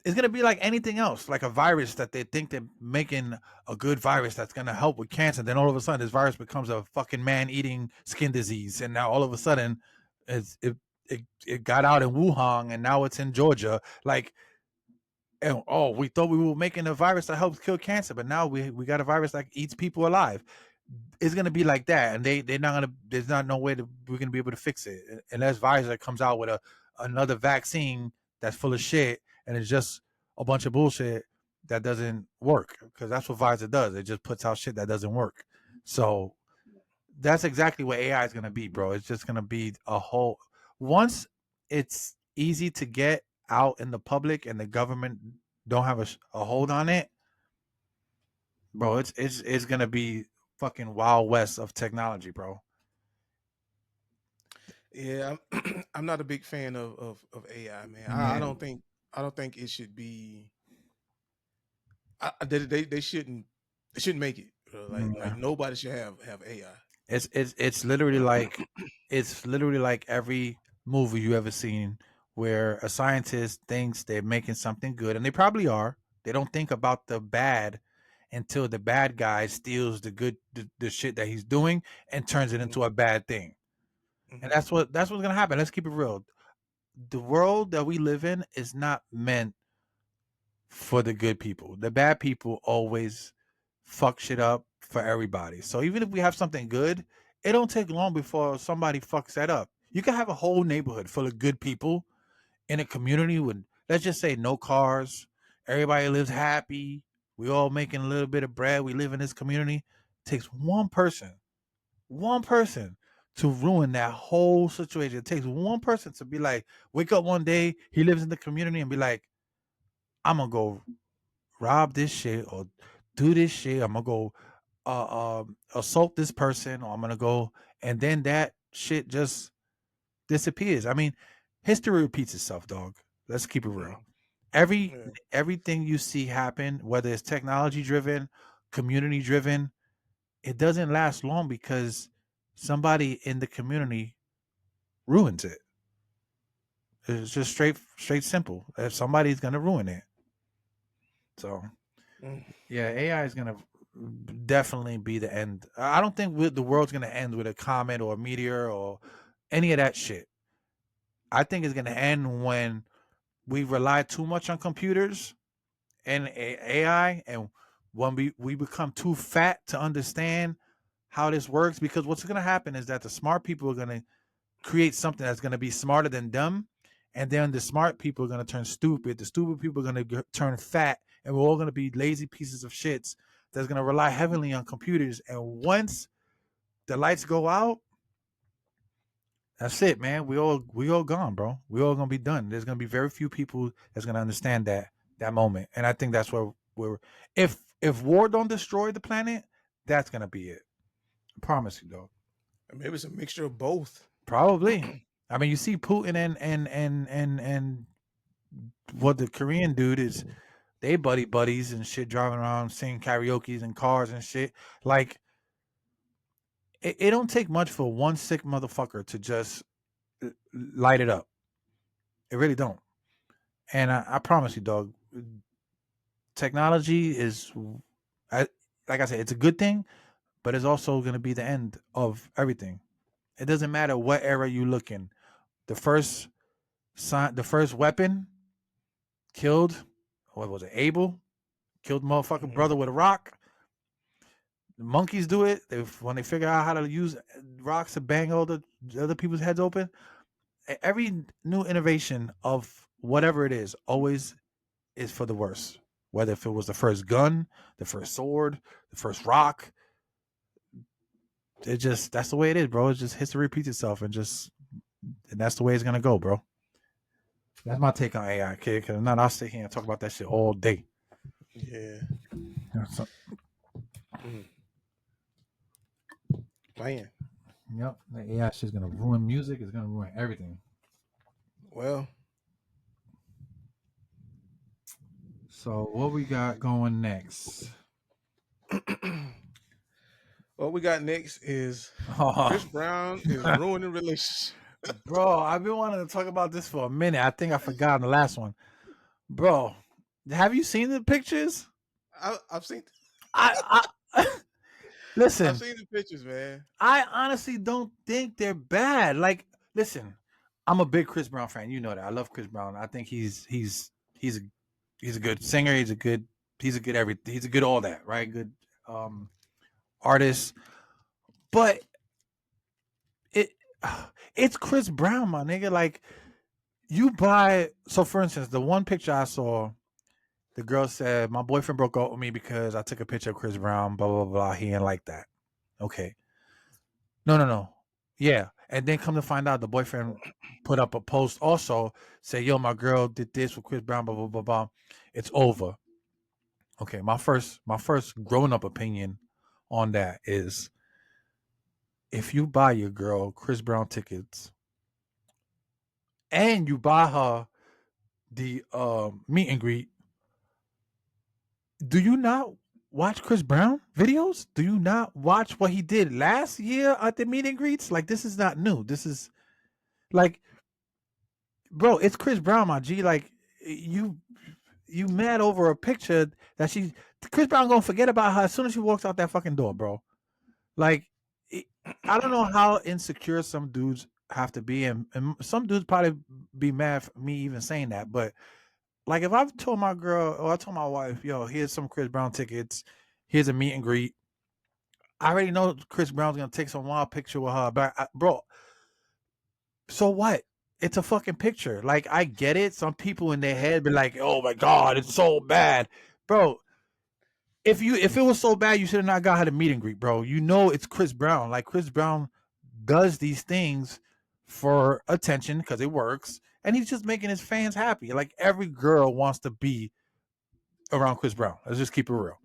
it's gonna be like anything else, like a virus that they think they're making a good virus that's gonna help with cancer. Then all of a sudden, this virus becomes a fucking man-eating skin disease, and now all of a sudden, it got out in Wuhan, and now it's in Georgia. Like, and oh, we thought we were making a virus that helps kill cancer, but now we got a virus that eats people alive. It's gonna be like that, and they're not gonna. There's not no way that we're gonna be able to fix it unless Pfizer comes out with another vaccine that's full of shit, and it's just a bunch of bullshit that doesn't work. Because that's what Pfizer does. It just puts out shit that doesn't work. So that's exactly what AI is gonna be, bro. It's just gonna be a whole. Once it's easy to get out in the public, and the government don't have a hold on it, bro. It's gonna be fucking wild west of technology, bro. Yeah, I'm not a big fan of AI, man. Yeah, I don't think it should be. They shouldn't make it. Like yeah. nobody should have AI. It's literally like every movie you ever seen where a scientist thinks they're making something good, and they probably are. They don't think about the bad until the bad guy steals the good the shit that he's doing and turns it Hmm. into a bad thing. And Hmm. that's what's gonna happen. Let's keep it real. The world that we live in is not meant for the good people. The bad people always fuck shit up for everybody. So even if we have something good, it don't take long before somebody fucks that up. You can have a whole neighborhood full of good people in a community with, let's just say, no cars. Everybody lives happy. We all making a little bit of bread. We live in this community. It takes one person to ruin that whole situation. It takes one person to be like, wake up one day, he lives in the community and be like, I'm gonna go rob this shit or do this shit. I'm gonna go assault this person, or I'm gonna go, and then that shit just disappears. I mean, history repeats itself, dog. Let's keep it real. Hmm. Every Yeah. everything you see happen, whether it's technology driven, community driven, it doesn't last long because somebody in the community ruins it. It's just straight simple. If somebody's gonna ruin it. So Mm. yeah, AI is gonna definitely be the end. I don't think the world's gonna end with a comet or a meteor or any of that shit. I think it's gonna end when we rely too much on computers and AI, and when we become too fat to understand how this works. Because what's gonna happen is that the smart people are gonna create something that's gonna be smarter than them, and then the smart people are gonna turn stupid. The stupid people are gonna turn fat, and we're all gonna be lazy pieces of shits that's gonna rely heavily on computers. And once the lights go out, that's it, man. We all gone, bro. We all gonna be done. There's gonna be very few people that's gonna understand that moment. And I think that's where we're if war don't destroy the planet, that's gonna be it. I promise you, dog. Maybe it's a mixture of both. Probably. I mean, you see Putin and what the Korean dude is, they buddies and shit, driving around singing karaoke's in cars and shit. Like it don't take much for one sick motherfucker to just light it up. It really don't. And I promise you, dog, technology is, I, like I said, it's a good thing, but it's also going to be the end of everything. It doesn't matter what era you look in. The first the first weapon killed, what was it, Abel? Killed motherfucking Hmm. brother with a rock. The monkeys do it. When they figure out how to use rocks to bang all the other people's heads open. every new innovation of whatever it is always is for the worse. Whether if it was the first gun, the first sword, the first rock, that's the way it is, bro. It's just history repeats itself, and that's the way it's gonna go, bro. That's my take on AI, kid. Because I'm not, I'll sit here and talk about that shit all day. Yeah. So, Man. yep, the AI shit's gonna ruin music. It's gonna ruin everything. Well. So what we got going next? What we got next is Chris Brown is ruining relationships. Bro, I've been wanting to talk about this for a minute. I think I forgot the last one. Bro, have you seen the pictures? I've seen. I listen. I've seen the pictures, man. I honestly don't think they're bad. Like, listen, I'm a big Chris Brown fan. You know that. I love Chris Brown. I think he's a good singer. He's a good everything. He's a good all that, right? Good artist. But it's Chris Brown, my nigga. Like, you buy, so for instance, the one picture I saw, the girl said, my boyfriend broke up with me because I took a picture of Chris Brown, blah, blah, blah. He didn't like that. Okay. No. Yeah. And then come to find out the boyfriend put up a post also, say, yo, my girl did this with Chris Brown, blah, blah, blah, blah. It's over. Okay. My first grown up opinion on that is, if you buy your girl Chris Brown tickets and you buy her the meet and greet, do you not watch Chris Brown videos? Do you not watch what he did last year at the meet and greets? Like, this is not new. This is like, bro, it's Chris Brown, my G. Like, you mad over a picture that Chris Brown gonna forget about her as soon as she walks out that fucking door, bro. Like, I don't know how insecure some dudes have to be, and some dudes probably be mad for me even saying that, but like, if I've told my girl or I told my wife, yo, here's some Chris Brown tickets, here's a meet and greet, I already know Chris Brown's gonna take some wild picture with her, but bro, so what? It's a fucking picture. Like, I get it. Some people in their head be like, oh my God, it's so bad. Bro, if it was so bad, you should have not got her to meet and greet, bro. You know it's Chris Brown. Like, Chris Brown does these things for attention because it works, and he's just making his fans happy. Like, every girl wants to be around Chris Brown. Let's just keep it real.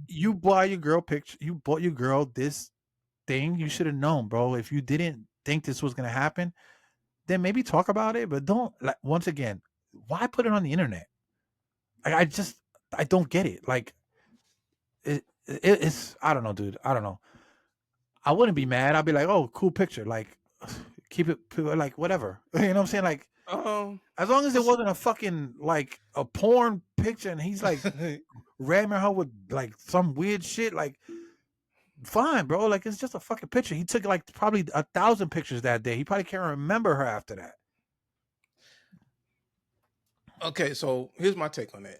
You bought your girl picture. You bought your girl this thing. You should have known, bro. If you didn't think this was gonna happen, then maybe talk about it. But don't, like, once again, why put it on the internet? I don't get it. Like, it's I don't know, dude. I don't know. I wouldn't be mad. I'd be like, oh, cool picture. Like, keep it like whatever. You know what I'm saying? Like, as long as it wasn't a fucking like a porn picture and he's like ramming her with like some weird shit, like, fine, bro. Like, it's just a fucking picture. He took like probably 1,000 pictures that day. He probably can't remember her after that. Okay, so here's my take on that.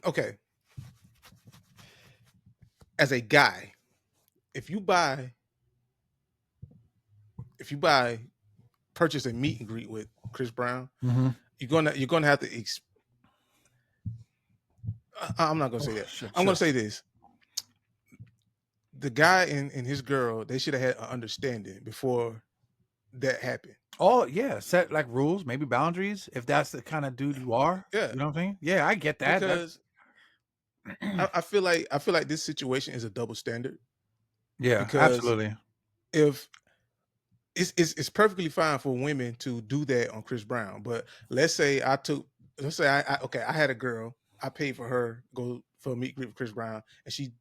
Okay. As a guy, if you purchase a meet and greet with Chris Brown, you're gonna have to. I'm not gonna say that. I'm gonna say this: the guy and his girl, they should have had an understanding before that happened. Oh yeah, set like rules, maybe boundaries, if that's the kind of dude you are. Yeah, you know what I'm saying? Yeah, I get that. Because I feel like this situation is a double standard. Yeah, because absolutely. If it's perfectly fine for women to do that on Chris Brown, but let's say I had a girl, I paid for her go for a meet greet with Chris Brown, and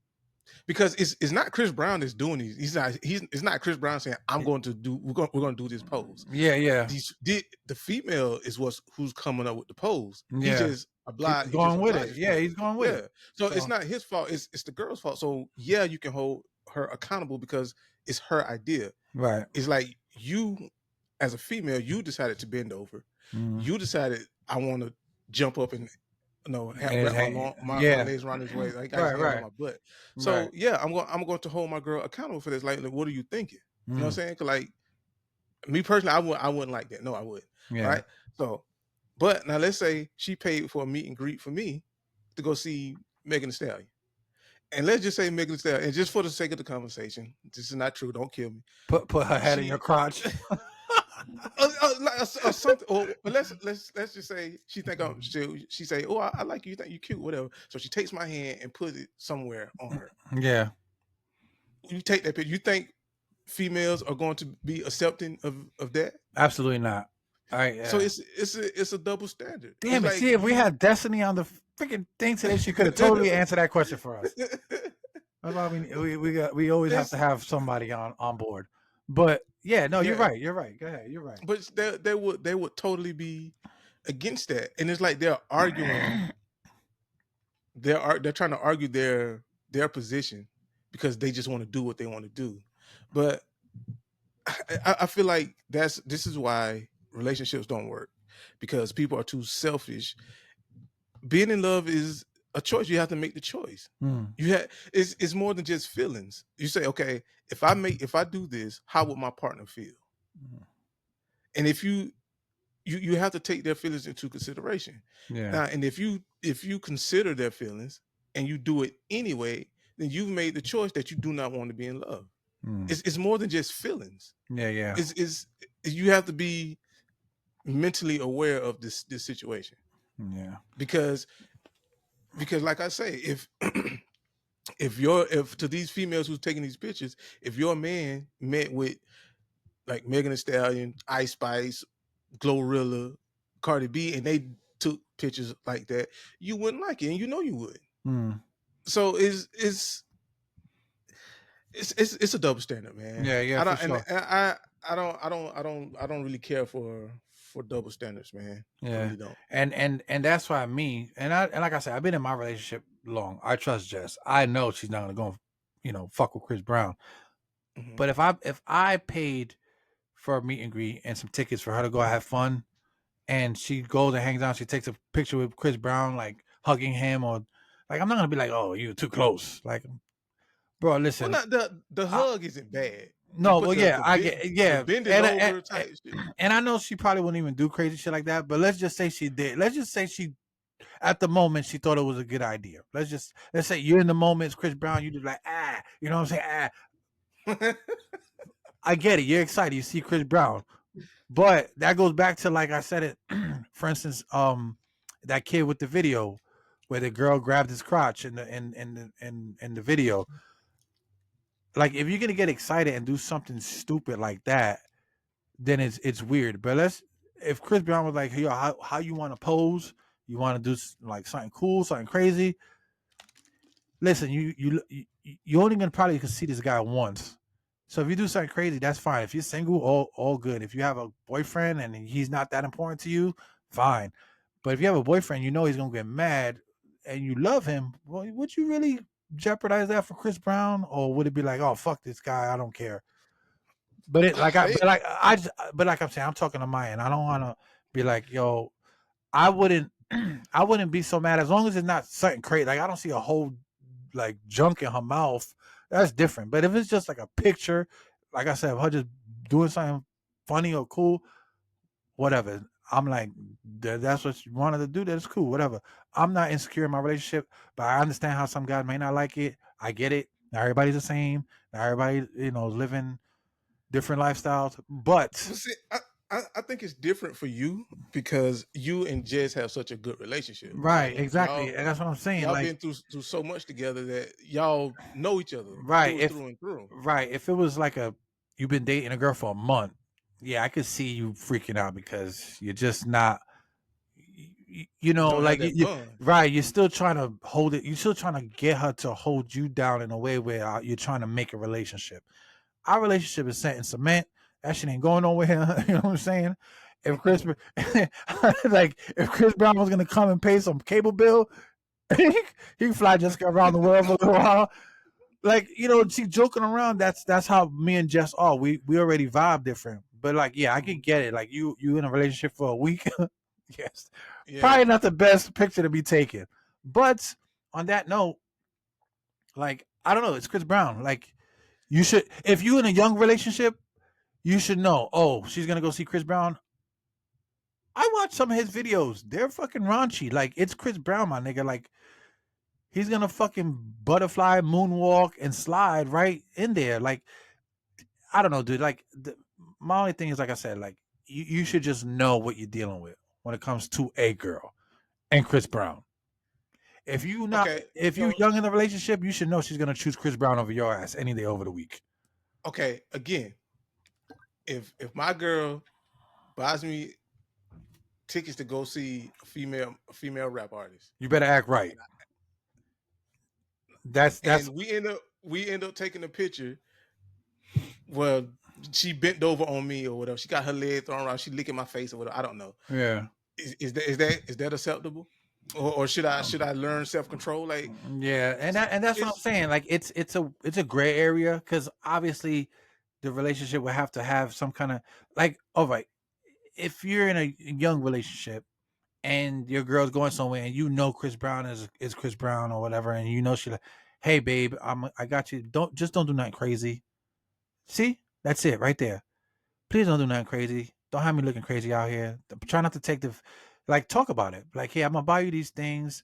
because it's not Chris Brown that's doing these. It's not Chris Brown saying we're going to do this pose. Yeah. The female is who's coming up with the pose. Yeah. He just obliged. He's going with it. Yeah, he's going with it. So it's not his fault. It's the girl's fault. So yeah, you can hold her accountable because it's her idea. Right. It's like, you, as a female, you decided to bend over. You decided, I want to jump up and No, And his wrap hand, my yeah, legs around his waist. I got his right, hands on right, my butt. right. So yeah, I'm going to hold my girl accountable for this. Like, what are you thinking? You know what I'm Mm, saying? 'Cause like me personally, I wouldn't like that. No, I wouldn't. yeah. Right. So, but now let's say she paid for a meet and greet for me to go see Megan Thee Stallion. And let's just say Megan Thee Stallion, and just for the sake of the conversation, this is not true. Don't kill me. Put her head in your She crotch. or something. Or let's just say she think she say, oh, I like you. You think you cute, whatever. So she takes my hand and puts it somewhere on her. Yeah, You take that picture. You think females are going to be accepting of that? absolutely not. All right, So yeah. It's a double standard. It's Damn it! like See, if we you. had Destiny on the freaking thing today, she could have totally answered that question for us. That's why we always have to have somebody on board. But yeah, no, you're Yeah, right. You're right. Go ahead. You're right. but they would totally be against that, and it's like they're arguing. They're trying to argue their position because they just want to do what they want to do, but I feel like this is why relationships don't work, because people are too selfish. Being in love is a choice. You have to make the choice. Mm, It's more than just feelings. You say, okay, if I do this, how would my partner feel? mm, And if you have to take their feelings into consideration. yeah. Now, and if you consider their feelings and you do it anyway, then you've made the choice that you do not want to be in love. Mm, It's more than just feelings. yeah. Yeah. Is you have to be mentally aware of this situation, Yeah. because like I say, if to these females who's taking these pictures, if your man met with like Megan Thee Stallion, Ice Spice, Glorilla, Cardi B, and they took pictures like that, you wouldn't like it, and you know you would. Mm, So it's a double standard, man. yeah. Yeah. I For don't and sure. I don't really care for double standards, man. I Yeah. really don't. And that's why and like I said, I've been in my relationship long. I trust Jess. I know she's not gonna go, fuck with Chris Brown. Mm-hmm. But if I paid for a meet and greet and some tickets for her to go have fun, and she goes and hangs out, she takes a picture with Chris Brown, like hugging him, or like I'm not gonna be like, oh, you're too close. Like, bro, Well, listen, not the I, hug isn't bad. You no, put well, yeah, I get, the yeah, bend it over type shit. and I know she probably wouldn't even do crazy shit like that. But let's just say she did. Let's just say she, at the moment, she thought it was a good idea. Let's say you're in the moment, it's Chris Brown, you just like you know what I'm saying? I get it. You're excited. You see Chris Brown. But that goes back to, like I said it, for instance, that kid with the video where the girl grabbed his crotch in the video. Like, if you're gonna get excited and do something stupid like that, then it's weird. But if Chris Brown was like, yo, how you want to pose? You want to do like something cool, something crazy? Listen, you only gonna probably can see this guy once. So if you do something crazy, that's fine. If you're single, all good. If you have a boyfriend and he's not that important to you, fine. But if you have a boyfriend, you know he's gonna get mad, and you love him. Well, would you really jeopardize that for Chris Brown, or would it be like, oh, fuck this guy, I don't care? But but like I'm saying, I'm talking to my end. I don't want to be like, yo, I wouldn't, I wouldn't be so mad as long as it's not something crazy. Like, I don't see a whole like junk in her mouth. That's different. But if it's just like a picture, like I said, of her just doing something funny or cool, whatever. I'm like, that's what you wanted to do. That's cool, whatever. I'm not insecure in my relationship, but I understand how some guys may not like it. I get it. Not everybody's the same. Not everybody, is living different lifestyles. But See, I think it's different for you because you and Jess have such a good relationship. right, Like exactly, and that's what I'm saying. y'all Like, been through so much together that y'all know each other right, through and through. if it was like you've been dating a girl for a month, yeah, I could see you freaking out because you're just not, You don't have like that bond. right, you're still trying to hold it. You're still trying to get her to hold you down in a way where you're trying to make a relationship. Our relationship is set in cement. That shit ain't going nowhere. You know what I'm saying? If Chris, like, if Chris Brown was gonna come and pay some cable bill, he can fly Jessica around the world for a little while. Like, she joking around. That's how me and Jess are. We already vibe different. But like, yeah, I can get it. Like, you in a relationship for a week. Yes. Yeah. Probably not the best picture to be taken. But on that note, like, I don't know, it's Chris Brown. Like, you should, if you in a young relationship, you should know, oh, she's gonna go see Chris Brown. I watched some of his videos. They're fucking raunchy. Like, it's Chris Brown, my nigga. Like, he's gonna fucking butterfly, moonwalk, and slide right in there. Like, I don't know, dude. Like, my only thing is, like I said, like, you should just know what you're dealing with when it comes to a girl and Chris Brown. If you Okay. if you're young in the relationship, you should know she's gonna choose Chris Brown over your ass any day over the week. Okay. Again, if my girl buys me tickets to go see a female rap artist, You better act right. That's and we end up taking a picture. Well, she bent over on me or whatever. She got her leg thrown around. She licking my face or whatever. I don't know. yeah. Is that acceptable? Or should I learn self control? Like, Yeah, and that's what I'm saying. Like, it's a gray area because obviously the relationship will have to have some kind of, like, all right, if you're in a young relationship and your girl's going somewhere and you know Chris Brown is Chris Brown or whatever, and you know she like, hey babe, I got you. Don't do nothing crazy. See, that's it right there. Please don't do nothing crazy. Don't have me looking crazy out here. Try not to take like, talk about it. Like, hey, I'm gonna buy you these things.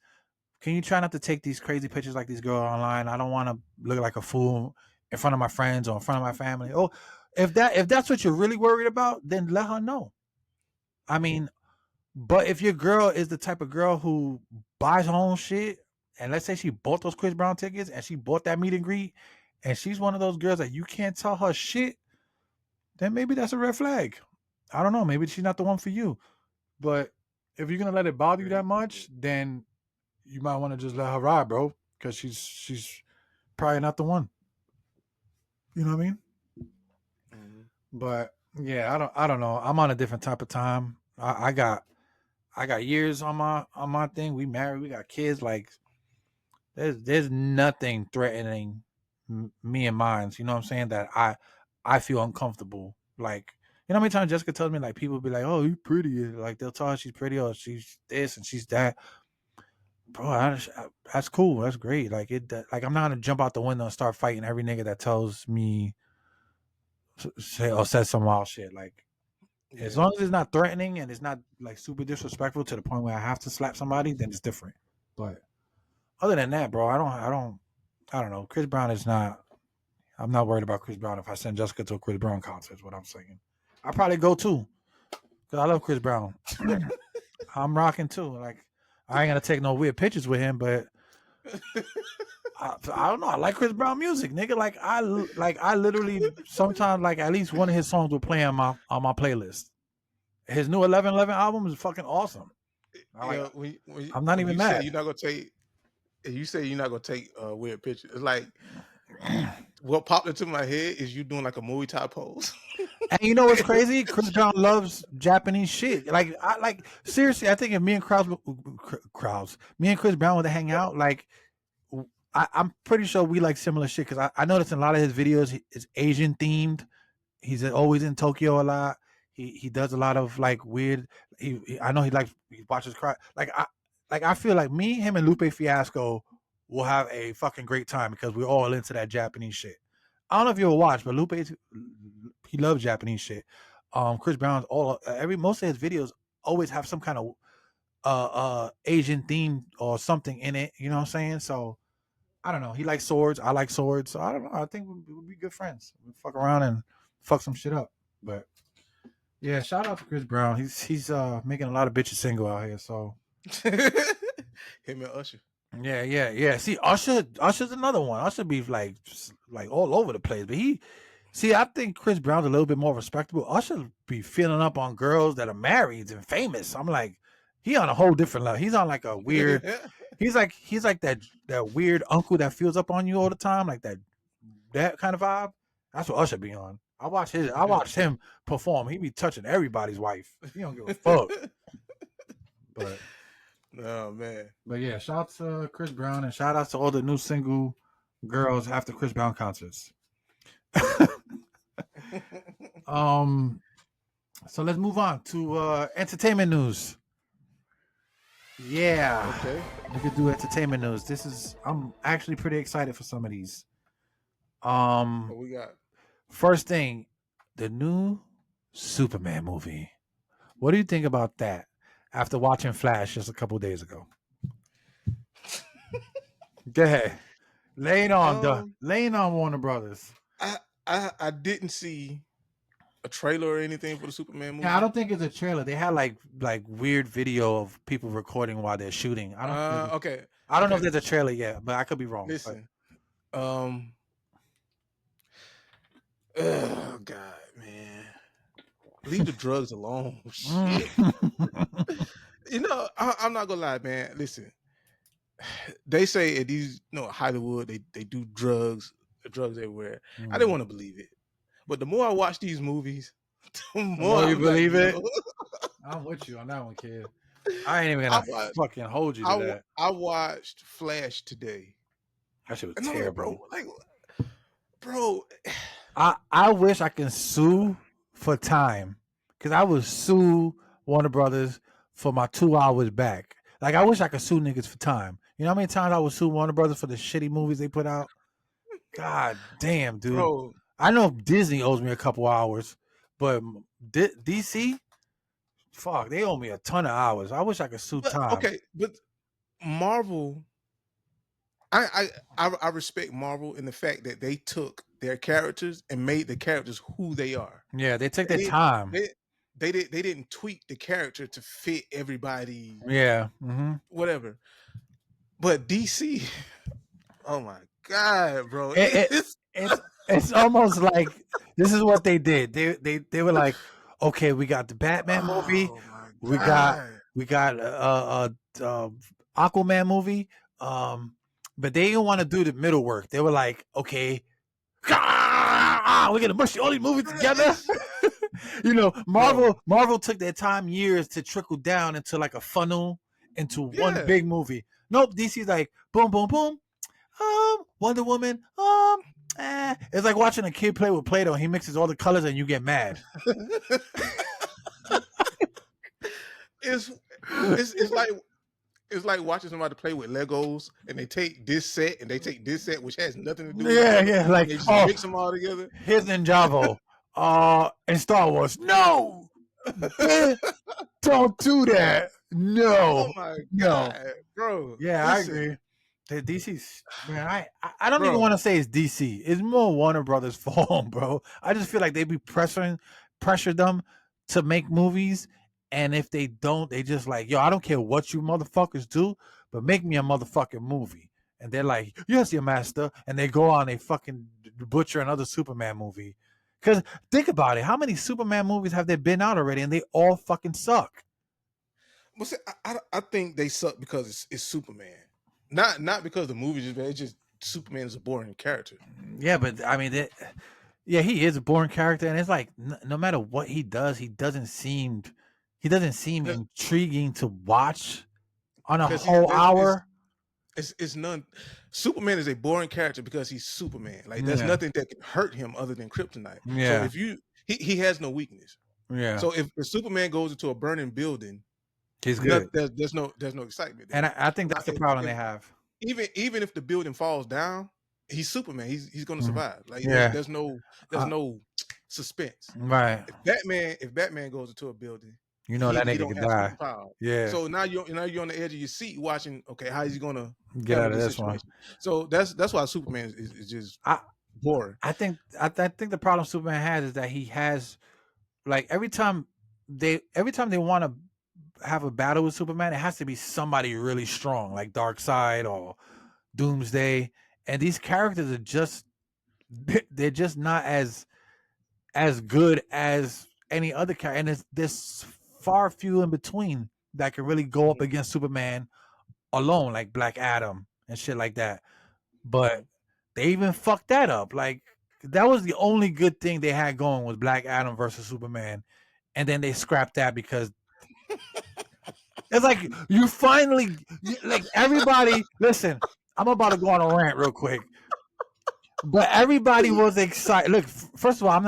Can you try not to take these crazy pictures like these girls online? I don't want to look like a fool in front of my friends or in front of my family. Oh, if that's what you're really worried about, then let her know. I mean, but if your girl is the type of girl who buys her own shit, and let's say she bought those Chris Brown tickets and she bought that meet and greet, and she's one of those girls that you can't tell her shit, then maybe that's a red flag. I don't know. Maybe she's not the one for you. But if you're gonna let it bother you that much, then you might want to just let her ride, bro, because she's probably not the one. You know what I mean? mm-hmm. But yeah, I don't know. I'm on a different type of time. I got years on my thing. We married. We got kids. Like, there's nothing threatening me and mine. You know what I'm saying? That I feel uncomfortable. Like, you know how many times Jessica tells me, like, people be like, "Oh, you pretty," like they'll tell her she's pretty or she's this and she's that. Bro, that's cool. That's great. Like, like, I'm not gonna jump out the window and start fighting every nigga that tells me say or says some wild shit. Like, as long as it's not threatening and it's not like super disrespectful to the point where I have to slap somebody, then it's different. But other than that, bro, I don't know. Chris Brown is not. I'm not worried about Chris Brown. If I send Jessica to a Chris Brown concert, is what I'm saying. I probably go too, cause I love Chris Brown. I'm rocking too. Like, I ain't gonna take no weird pictures with him, but I don't know. I like Chris Brown music, nigga. Like, I literally sometimes, like, at least one of his songs will play on my playlist. His new 11:11 album is fucking awesome. I'm not even mad. You're not gonna take. You say you're not gonna take weird pictures. It's like, what popped into my head is you doing like a Muay Thai pose. And you know what's crazy? Chris Brown loves Japanese shit. Like, seriously, I think if me and me and Chris Brown were to hang out, like, I'm pretty sure we like similar shit, because I noticed in a lot of his videos it's Asian themed. He's always in Tokyo a lot. He does a lot of, like, weird. I know he watches cry. Like, I feel like me, him, and Lupe Fiasco will have a fucking great time because we're all into that Japanese shit. I don't know if you ever watched, but Lupe, he loves Japanese shit. Chris Brown's most of his videos always have some kind of Asian theme or something in it. You know what I'm saying? So I don't know. He likes swords. I like swords. So I don't know. I think we'll be good friends. We'll fuck around and fuck some shit up. But yeah, shout out to Chris Brown. He's making a lot of bitches single out here. So him and Usher. Yeah. See, Usher's another one. Usher be like all over the place. But I think Chris Brown's a little bit more respectable. Usher be feeling up on girls that are married and famous. I'm like, he on a whole different level. He's on like a weird. He's like that weird uncle that feels up on you all the time, like that kind of vibe. That's what Usher be on. I watched him perform. He be touching everybody's wife. He don't give a fuck. But oh man. But yeah, shout out to Chris Brown and shout out to all the new single girls after Chris Brown concerts. So let's move on to entertainment news. Yeah. Okay. We could do entertainment news. I'm actually pretty excited for some of these. What we got? First thing, the new Superman movie. What do you think about that? After watching Flash just a couple days ago. Go ahead. Laying on Warner Brothers. I didn't see a trailer or anything for the Superman Yeah, I movie. don't think it's a trailer. They had like weird video of people recording while they're shooting. Okay. I don't know if Okay. there's a trailer yet, but I could be wrong. But Listen. Oh God, man. Leave the drugs alone. Shit. You know, I'm not gonna lie, man. Listen, they say at these, Hollywood, they do drugs everywhere. I didn't want to believe it, but the more I watch these movies, the the more more you I'm like, believe it, yo, I'm with you on that one, kid. I ain't even I gonna watched, fucking hold you to that. I watched Flash today, That shit was and I'm like, terrible. bro, I wish I can sue for time because I would sue Warner Brothers for my 2 hours back. Like I wish I could sue niggas for time. You know how many times I would sue Warner Brothers for the shitty movies they put out? God damn, dude. bro, I know Disney owes me a couple hours, but DC, fuck, they owe me a ton of hours. I wish I could sue but time. okay, but Marvel. I respect Marvel in the fact that they took their characters and made the characters who they are. Yeah, they take They their didn't time. they didn't tweak the character to fit everybody, Yeah. whatever. But DC, oh my God, bro. It, it's almost like this is what they did. They were like, okay, we got the Batman movie, Oh my we got God. Aquaman movie, but they didn't want to do the middle work. They were like, okay, we're gonna mush all these movies together. It's, bro. Marvel took their time years to trickle down into like a funnel into one Yeah. big movie. Nope, DC's like boom, boom, boom. Wonder Woman. It's like watching a kid play with Play-Doh. He mixes all the colors and you get mad. it's it's like watching somebody play with Legos and they take this set and they take this set which has nothing to do with each Yeah, other. yeah. Like, And they just oh, mix them all together. here's Ninjago. In Star Wars. No, don't do that. Oh No, my no. God, bro. Yeah, I Listen, agree. The DC's man, I don't even bro. want to say it's DC. It's more Warner Brothers' fault, bro. I just feel like they be pressure them to make movies, and if they don't, they just like, yo, I don't care what you motherfuckers do, but make me a motherfucking movie. And they're like, yes, your master, and they go on, they fucking butcher another Superman movie. Because think about it, how many Superman movies have there been out already, and they all fucking suck. But see, I think they suck because it's Superman, not because the movie just bad. It's just Superman is a boring character. Yeah, but I mean, yeah, he is a boring character, and it's like no matter what he does, he doesn't seem intriguing to watch on a Because whole hour. it's none. Superman is a boring character because he's Superman. Like there's Yeah, nothing that can hurt him other than kryptonite. So yeah, if he has no weakness. yeah. So if Superman goes into a burning building, He's good, there's no excitement there. and I think Now, that's the problem they have. even if the building falls down, he's Superman. He's going to Mhm. survive. Like Yeah, there's uh, no suspense. right. If Batman goes into a building, You know that he nigga don't can have die. superpower. Yeah, So now you're on the edge of your seat watching. Okay, how is he gonna get handle out of this this one. situation? So that's why Superman is just I boring. I think I think the problem Superman has is that he has like every time they want to have a battle with Superman, it has to be somebody really strong, like Darkseid or Doomsday, and these characters are just they're just not as good as any other character, and there's far few in between that can really go up Mhm, against Superman alone, like Black Adam and shit like that. But mhm. they even fucked that up. Like that was the only good thing they had going was Black Adam versus Superman, and then they scrapped that because it's like you finally like everybody. Listen, I'm about to go on a rant real quick. But everybody was excited. Look, first of all, I'm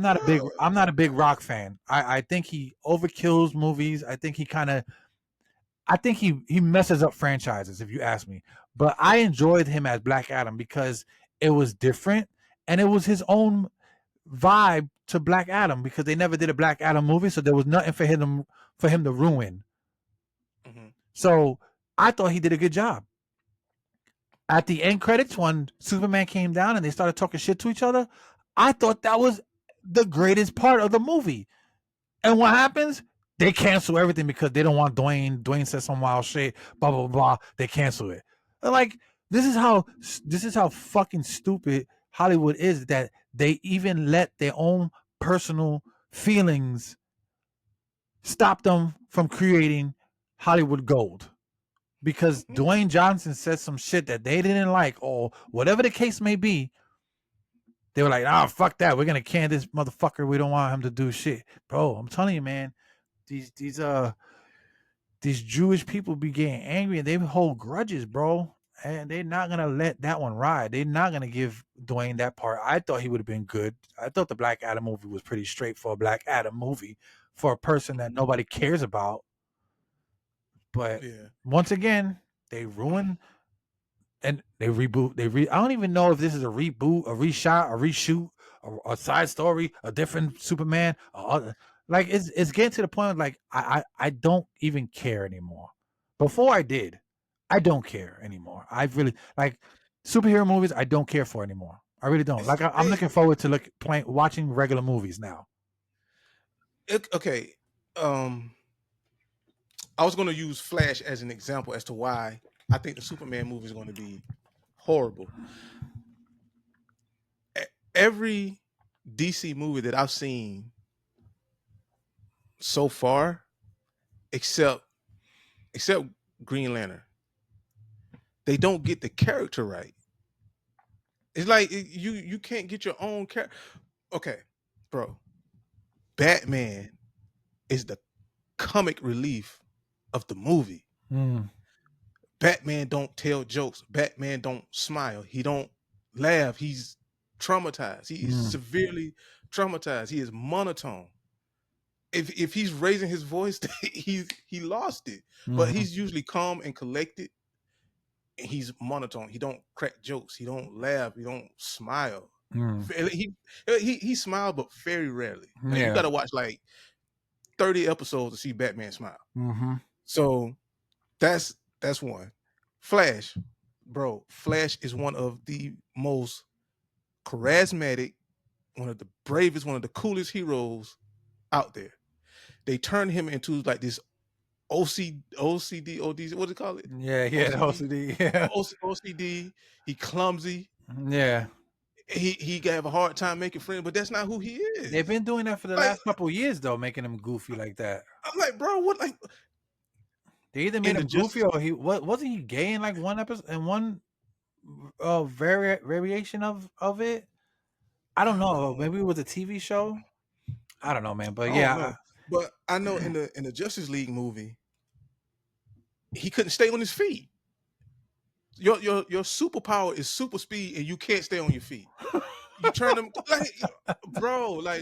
not a big Rock fan. I think he overkills movies. I think he kind of I think he messes up franchises, if you ask me. But I enjoyed him as Black Adam because it was different and it was his own vibe to Black Adam because they never did a Black Adam movie, so there was nothing for him to ruin. Mm-hmm. So I thought he did a good job. At the end credits, when Superman came down and they started talking shit to each other, I thought that was the greatest part of the movie. And what happens? They cancel everything because they don't want Dwayne. Dwayne said some wild shit. Blah blah blah. They cancel it. They're like, this is how fucking stupid Hollywood is, that they even let their own personal feelings stop them from creating Hollywood gold. Because Dwayne Johnson said some shit that they didn't like, or whatever the case may be. They were like, fuck that. We're gonna can this motherfucker. We don't want him to do shit. Bro, I'm telling you, man, these Jewish people be getting angry and they hold grudges, bro. And they're not gonna let that one ride. They're not gonna give Dwayne that part. I thought he would have been good. I thought the Black Adam movie was pretty straight for a Black Adam movie for a person that nobody cares about. But once again, they ruin and they reboot. I don't even know if this is a reboot, a reshot, a reshoot, a side story, a different Superman. Like it's getting to the point like I don't even care anymore. Before I did, I don't care anymore. I really like superhero movies. I don't care for anymore. I really don't. Like I'm looking forward to watching regular movies now. Okay, I was going to use Flash as an example as to why I think the Superman movie is going to be horrible. Every DC movie that I've seen so far, except Green Lantern, they don't get the character right. It's like you can't get your own character. Okay, bro. Batman is the comic relief of the movie. Batman don't tell jokes. Batman don't smile. He don't laugh. He's traumatized. He is severely traumatized. He is monotone. If he's raising his voice, he lost it. But he's usually calm and collected. And he's monotone. He don't crack jokes. He don't laugh. He don't smile. He smiled, but very rarely. Like, you got to watch like 30 episodes to see Batman smile. So that's one. Flash, bro. Flash is one of the most charismatic, one of the bravest, one of the coolest heroes out there. They turned him into like this OCD, what do you call it? Yeah, OCD. Yeah. OCD. He clumsy. Yeah. He can have a hard time making friends, but that's not who he is. They've been doing that for the last couple of years, though, making him goofy like that. I'm like, bro, what? Like, they either made him goofy or he wasn't he gay in like one episode and one variation of it. I don't know. Maybe it was a TV show. I don't know, man. But but I know in the Justice League movie, he couldn't stay on his feet. Your superpower is super speed, and you can't stay on your feet. You turn them like, bro, like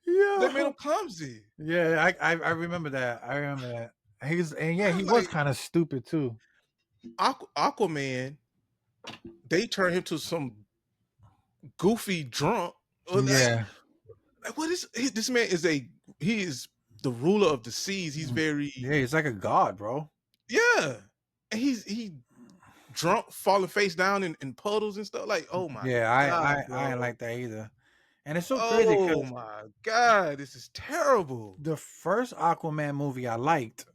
they made him clumsy. Yeah, I remember that. He was was kind of stupid too. Aquaman, they turned him to some goofy drunk. Yeah. Like, what is this man? He is the ruler of the seas. He's very he's like a god, bro. Yeah, and he drunk, falling face down in puddles and stuff. Like, oh my God, I ain't like that either. And it's so crazy. Oh my God, this is terrible. The first Aquaman movie I liked.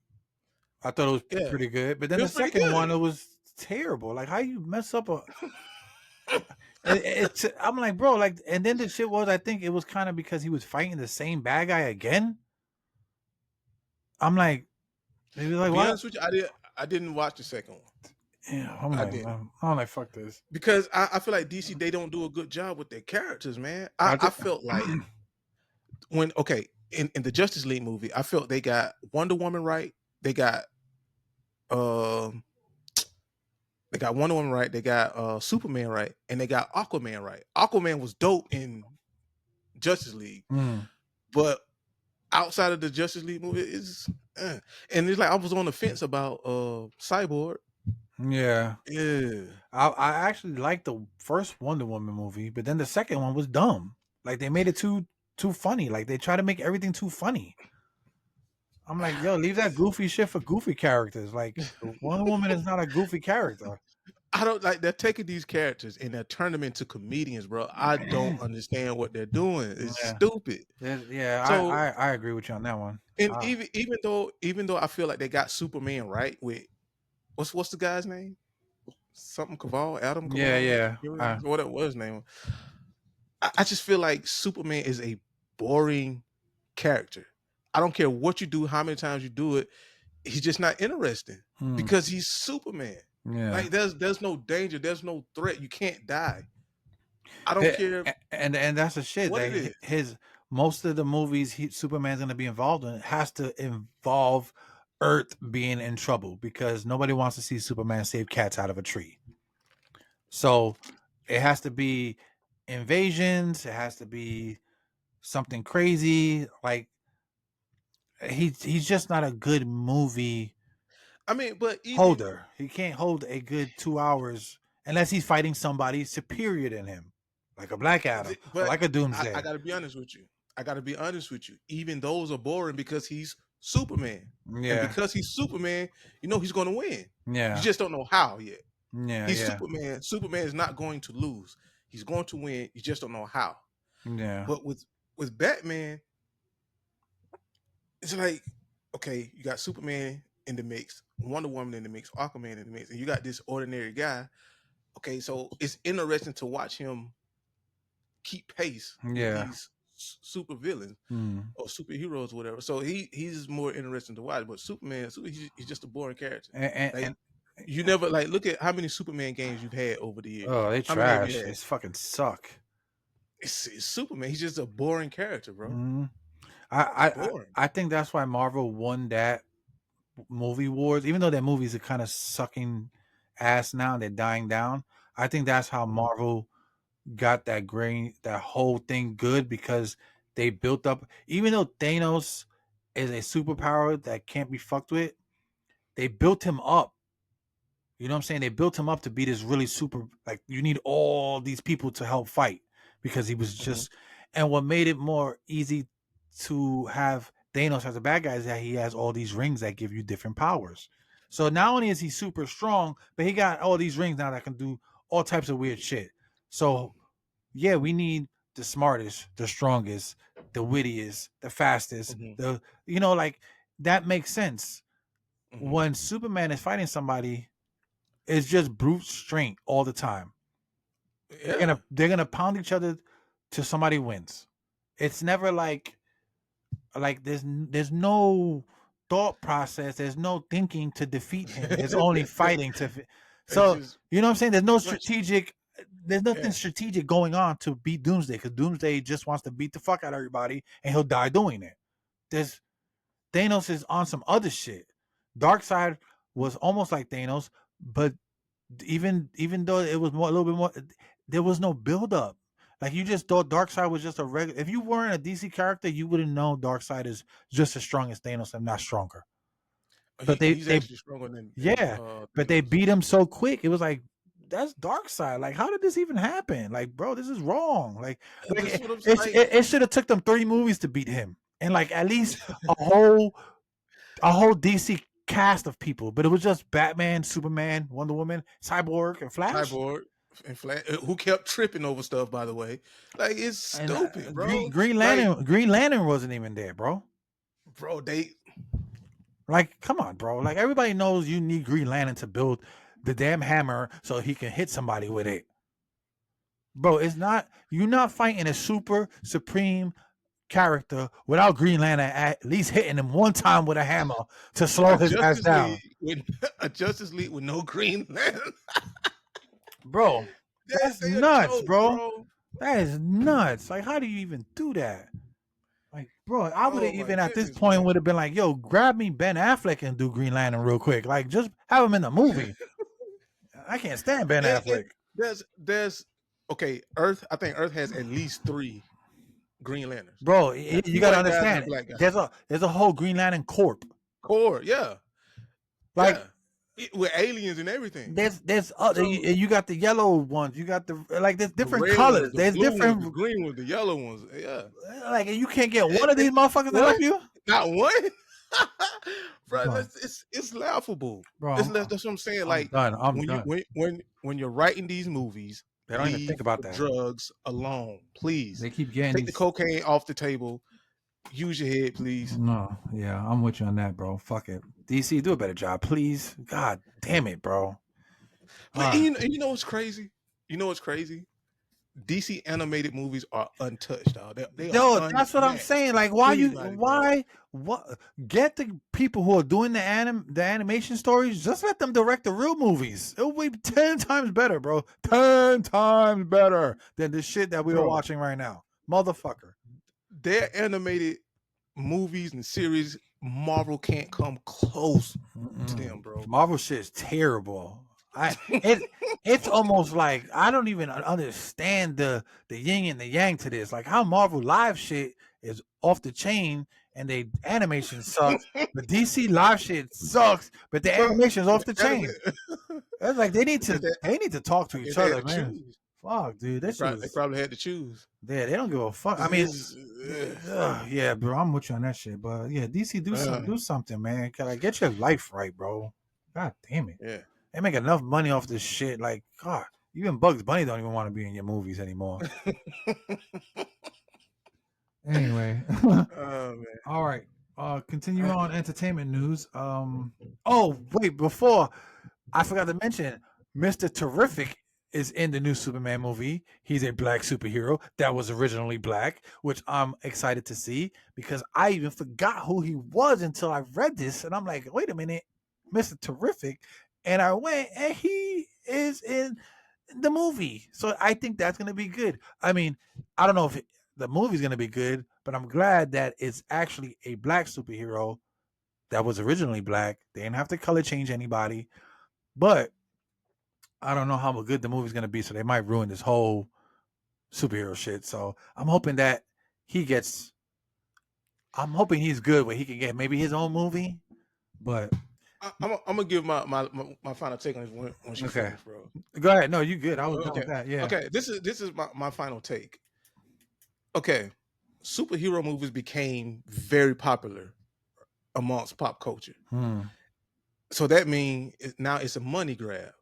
I thought it was pretty good, but then the second one, it was terrible. Like, how you mess up a? I'm like, bro, like, and then the shit was, I think it was kind of because he was fighting the same bad guy again. I'm like, to be honest with you, I didn't watch the second one. Yeah, I'm like, fuck this. Because I feel like DC, they don't do a good job with their characters, man. I felt like in the Justice League movie, I felt they got Wonder Woman right. They got Wonder Woman right. They got Superman right, and they got Aquaman right. Aquaman was dope in Justice League, but outside of the Justice League movie, And it's like I was on the fence about Cyborg. Yeah. Yeah. I actually liked the first Wonder Woman movie, but then the second one was dumb. Like they made it too funny. Like they try to make everything too funny. I'm like, yo, leave that goofy shit for goofy characters. Like Wonder Woman is not a goofy character. I don't like they're taking these characters and they're turning them into comedians, bro. I don't understand what they're doing. It's Yeah, stupid. yeah. So I agree with you on that one. and even though I feel like they got Superman right with what's the guy's name? Something Caval, Adam Yeah, Caval, yeah. what his name? I just feel like Superman is a boring character. I don't care what you do, how many times you do it. He's just not interesting because he's Superman. Yeah. Like there's no danger, there's no threat. You can't die. I don't care. And that's the shit. What That it is. his most of the movies Superman's gonna be involved in has to involve Earth being in trouble because nobody wants to see Superman save cats out of a tree. So it has to be invasions. It has to be something crazy. Like he's just not a good movie I mean, but even holder. He can't hold a good 2 hours unless he's fighting somebody superior than him, like a Black Adam or but like a I Doomsday. gotta be honest with you. I gotta be honest with you. Even those are boring because he's Superman. Yeah. And because he's Superman, you know he's gonna win. Yeah. You just don't know how yet. Yeah. He's Superman. Superman is not going to lose. He's going to win. You just don't know how. Yeah. But with Batman, it's like, okay, you got Superman in the mix, Wonder Woman in the mix, Aquaman in the mix, and you got this ordinary guy. Okay, so it's interesting to watch him keep pace with these super villains or superheroes, or whatever. So he's more interesting to watch. But Superman, he's just a boring character. And you never like look at how many Superman games you've had over the years. Oh, they how many have trash. you had? They fucking suck. It's Superman. He's just a boring character, bro. I think that's why Marvel won that movie wars, even though their movies are kind of sucking ass now, they're dying down. I think that's how Marvel got that whole thing good because they built up, even though Thanos is a superpower that can't be fucked with, they built him up. You know what I'm saying? They built him up to be this really super, like you need all these people to help fight because he was just, and what made it more easy to have Thanos as a bad guy is that he has all these rings that give you different powers. So not only is he super strong, but he got all these rings now that can do all types of weird shit. So yeah, we need the smartest, the strongest, the wittiest, the fastest, like that makes sense. When Superman is fighting somebody, it's just brute strength all the time. Yeah. They're gonna pound each other till somebody wins. It's never like there's no thought process. There's no thinking to defeat him. There's only fighting to. So you know what I'm saying? There's no strategic. There's nothing strategic going on to beat Doomsday because Doomsday just wants to beat the fuck out of everybody and he'll die doing it. Thanos is on some other shit. Darkseid was almost like Thanos, but even though it was a little bit more, there was no build up. Like you just thought Darkseid was just a regular. If you weren't a DC character, you wouldn't know Darkseid is just as strong as Thanos and not stronger. But he's actually stronger than but they beat him so quick. It was like that's Darkseid. Like how did this even happen? Like bro, this is wrong. Like it should have took them 3 movies to beat him, and like at least a whole DC cast of people, but it was just Batman, Superman, Wonder Woman, Cyborg, and Flash. Who kept tripping over stuff, by the way. Like it's stupid, bro. Green Lantern wasn't even there, bro. Bro, like, come on, bro. Like everybody knows you need Green Lantern to build the damn hammer so he can hit somebody with it. Bro, you're not fighting a super supreme character without Green Lantern at least hitting him one time with a hammer to slow his ass down. A Justice League with no Green Lantern. Bro, that's nuts, bro. That is nuts. Like, how do you even do that? Like, bro, I would have even at this point would have been like, yo, grab me Ben Affleck and do Green Lantern real quick. Like, just have him in the movie. I can't stand Ben Affleck. There's okay, Earth. I think Earth has at least 3 Green Lanterns. Bro, you gotta understand. There's a whole Green Lantern Corp. core. Yeah, Like with aliens and everything. there's other, So you got the yellow ones, you got the like there's the different red ones, colors. the There's blue ones, the different green ones, the yellow ones. Yeah, like you can't get one of these motherfuckers to help what? you, Not one, bro. bro. It's laughable. Bro, That's what I'm saying. I'm Like done. I'm when you done. when you're writing these movies, They don't even think leave about the that. drugs alone, please. They keep getting Take the these. cocaine off the table. Use your head, please. No, yeah, I'm with you on that, bro. Fuck it. DC, do a better job, please. God damn it, bro. But you know what's crazy? You know what's crazy? DC animated movies are untouched, dog. They are Yo, that's what I'm unmatched. saying. Like, Anybody, bro. what? Get the people who are doing the animation stories. Just let them direct the real movies. It'll be 10 times better, bro. 10 times better than the shit that we are Bro, watching right now, motherfucker. their animated movies and series, Marvel can't come close to them, bro. Marvel shit is terrible. It's almost like I don't even understand the yin and the yang to this. Like how Marvel live shit is off the chain and the animation sucks, but DC live shit sucks, but the Bro, animation is off the anime, chain. It's like they need I to talk to guess each they had other, to man. choose. Fuck, dude, that shit They was probably had to choose. yeah. They don't give a fuck. I mean, yeah, bro, I'm with you on that shit. But yeah, DC, do something, man. Like, get your life right, bro. God damn it. Yeah. They make enough money off this shit. Like, God, even Bugs Bunny don't even want to be in your movies anymore. Anyway. Oh man. All right. Continue on entertainment news. Oh, wait, before I forgot to mention, Mr. Terrific is in the new Superman movie. He's a black superhero that was originally black, which I'm excited to see because I even forgot who he was until I read this. And I'm like, wait a minute, Mr. Terrific. And I went and he is in the movie. So I think that's going to be good. I mean, I don't know if the movie's going to be good, but I'm glad that it's actually a black superhero that was originally black. They didn't have to color change anybody. But I don't know how good the movie's gonna be, so they might ruin this whole superhero shit. So I'm hoping that I'm hoping he's good where he can get maybe his own movie. But I'm gonna give my final take on this when she finished, bro. Go ahead. No, you good. I was done Okay. with that. Yeah. Okay. This is my final take. Okay. Superhero movies became very popular amongst pop culture. So that means now it's a money grab.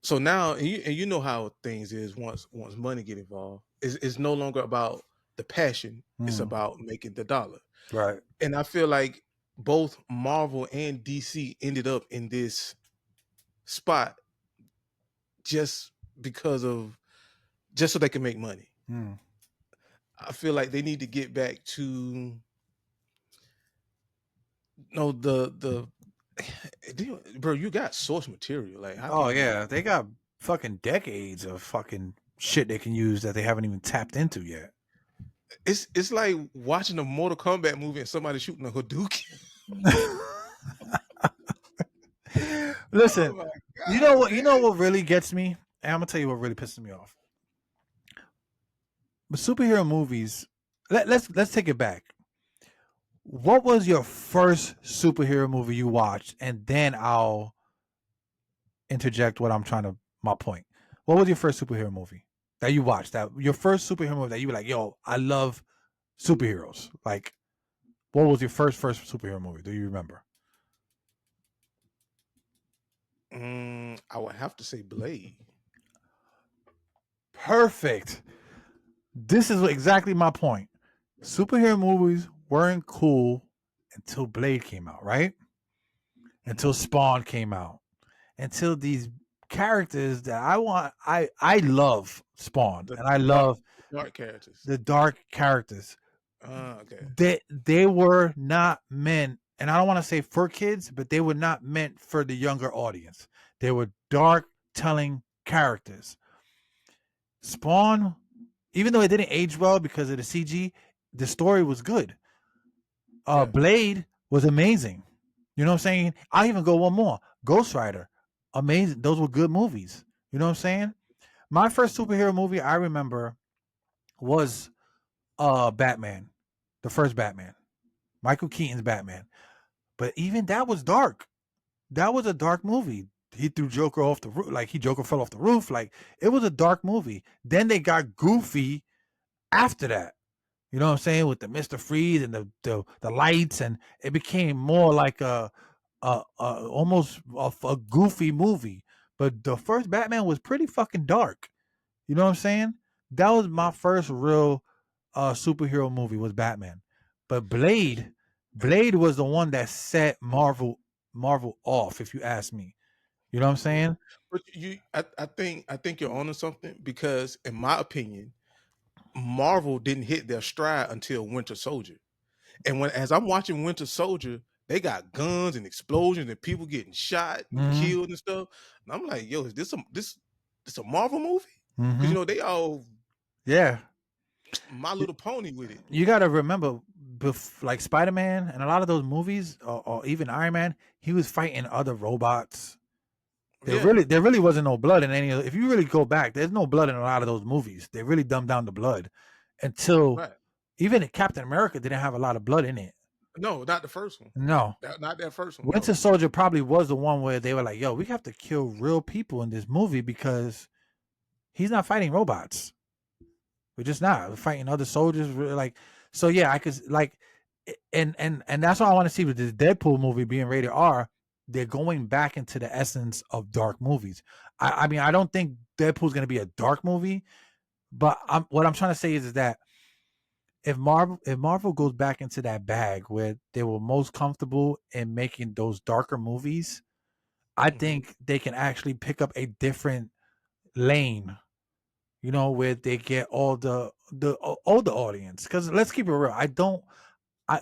So now, and you know how things is once money get involved, it's no longer about the passion. It's about making the dollar. Right. And I feel like both Marvel and DC ended up in this spot just so they can make money. I feel like they need to get back to the bro, you got source material. Like they got fucking decades of fucking shit they can use that they haven't even tapped into yet. It's like watching a Mortal Kombat movie and somebody shooting a Hadouken. Listen, you know what really gets me? And I'm gonna tell you what really pisses me off. But superhero movies, let's take it back. What was your first superhero movie you watched? And then I'll interject my point. What was your first superhero movie that you watched? That your first superhero movie that you were like, yo, I love superheroes. Like, what was your first superhero movie? Do you remember? I would have to say Blade. Perfect. This is exactly my point. Superhero movies weren't cool until Blade came out, right? Until Spawn came out. Until these characters that I love Spawn and I love dark characters. The dark characters. Okay. They were not meant, and I don't want to say for kids, but they were not meant for the younger audience. They were dark telling characters. Spawn, even though it didn't age well because of the CG, the story was good. Blade was amazing. You know what I'm saying? I'll even go one more. Ghost Rider, amazing. Those were good movies. You know what I'm saying? My first superhero movie I remember was Batman, the first Batman, Michael Keaton's Batman. But even that was dark. That was a dark movie. He threw Joker off the roof, like Joker fell off the roof. Like it was a dark movie. Then they got goofy after that. You know what I'm saying? With the Mr. Freeze and the lights, and it became more like a almost a goofy movie. But the first Batman was pretty fucking dark. You know what I'm saying? That was my first real superhero movie was Batman. But Blade was the one that set Marvel off, if you ask me. You know what I'm Yeah. saying? But I think you're onto something because, in my opinion, Marvel didn't hit their stride until Winter Soldier. And as I'm watching Winter Soldier, they got guns and explosions and people getting shot and Mm-hmm. killed and stuff. And I'm like, yo, is this a Marvel movie? Because Mm-hmm. they all Yeah. My Little Pony with it. You got to remember, like Spider-Man and a lot of those movies, or even Iron Man, he was fighting other robots. Yeah, There really wasn't no blood in any of. If you really go back, there's no blood in a lot of those movies. They really dumbed down the blood until right. even Captain America didn't have a lot of blood in it. No, not the first one. No, Not that first one. Winter No. Soldier probably was the one where they were like, "Yo, we have to kill real people in this movie because he's not fighting robots. We're just not. We're fighting other soldiers. We're like, so yeah, I could like, and that's what I want to see with this Deadpool movie being rated R. They're going back into the essence of dark movies. I mean, I don't think Deadpool's going to be a dark movie, but what I'm trying to say is that if Marvel goes back into that bag where they were most comfortable in making those darker movies, I Hmm. think they can actually pick up a different lane, where they get all the audience. Because let's keep it real,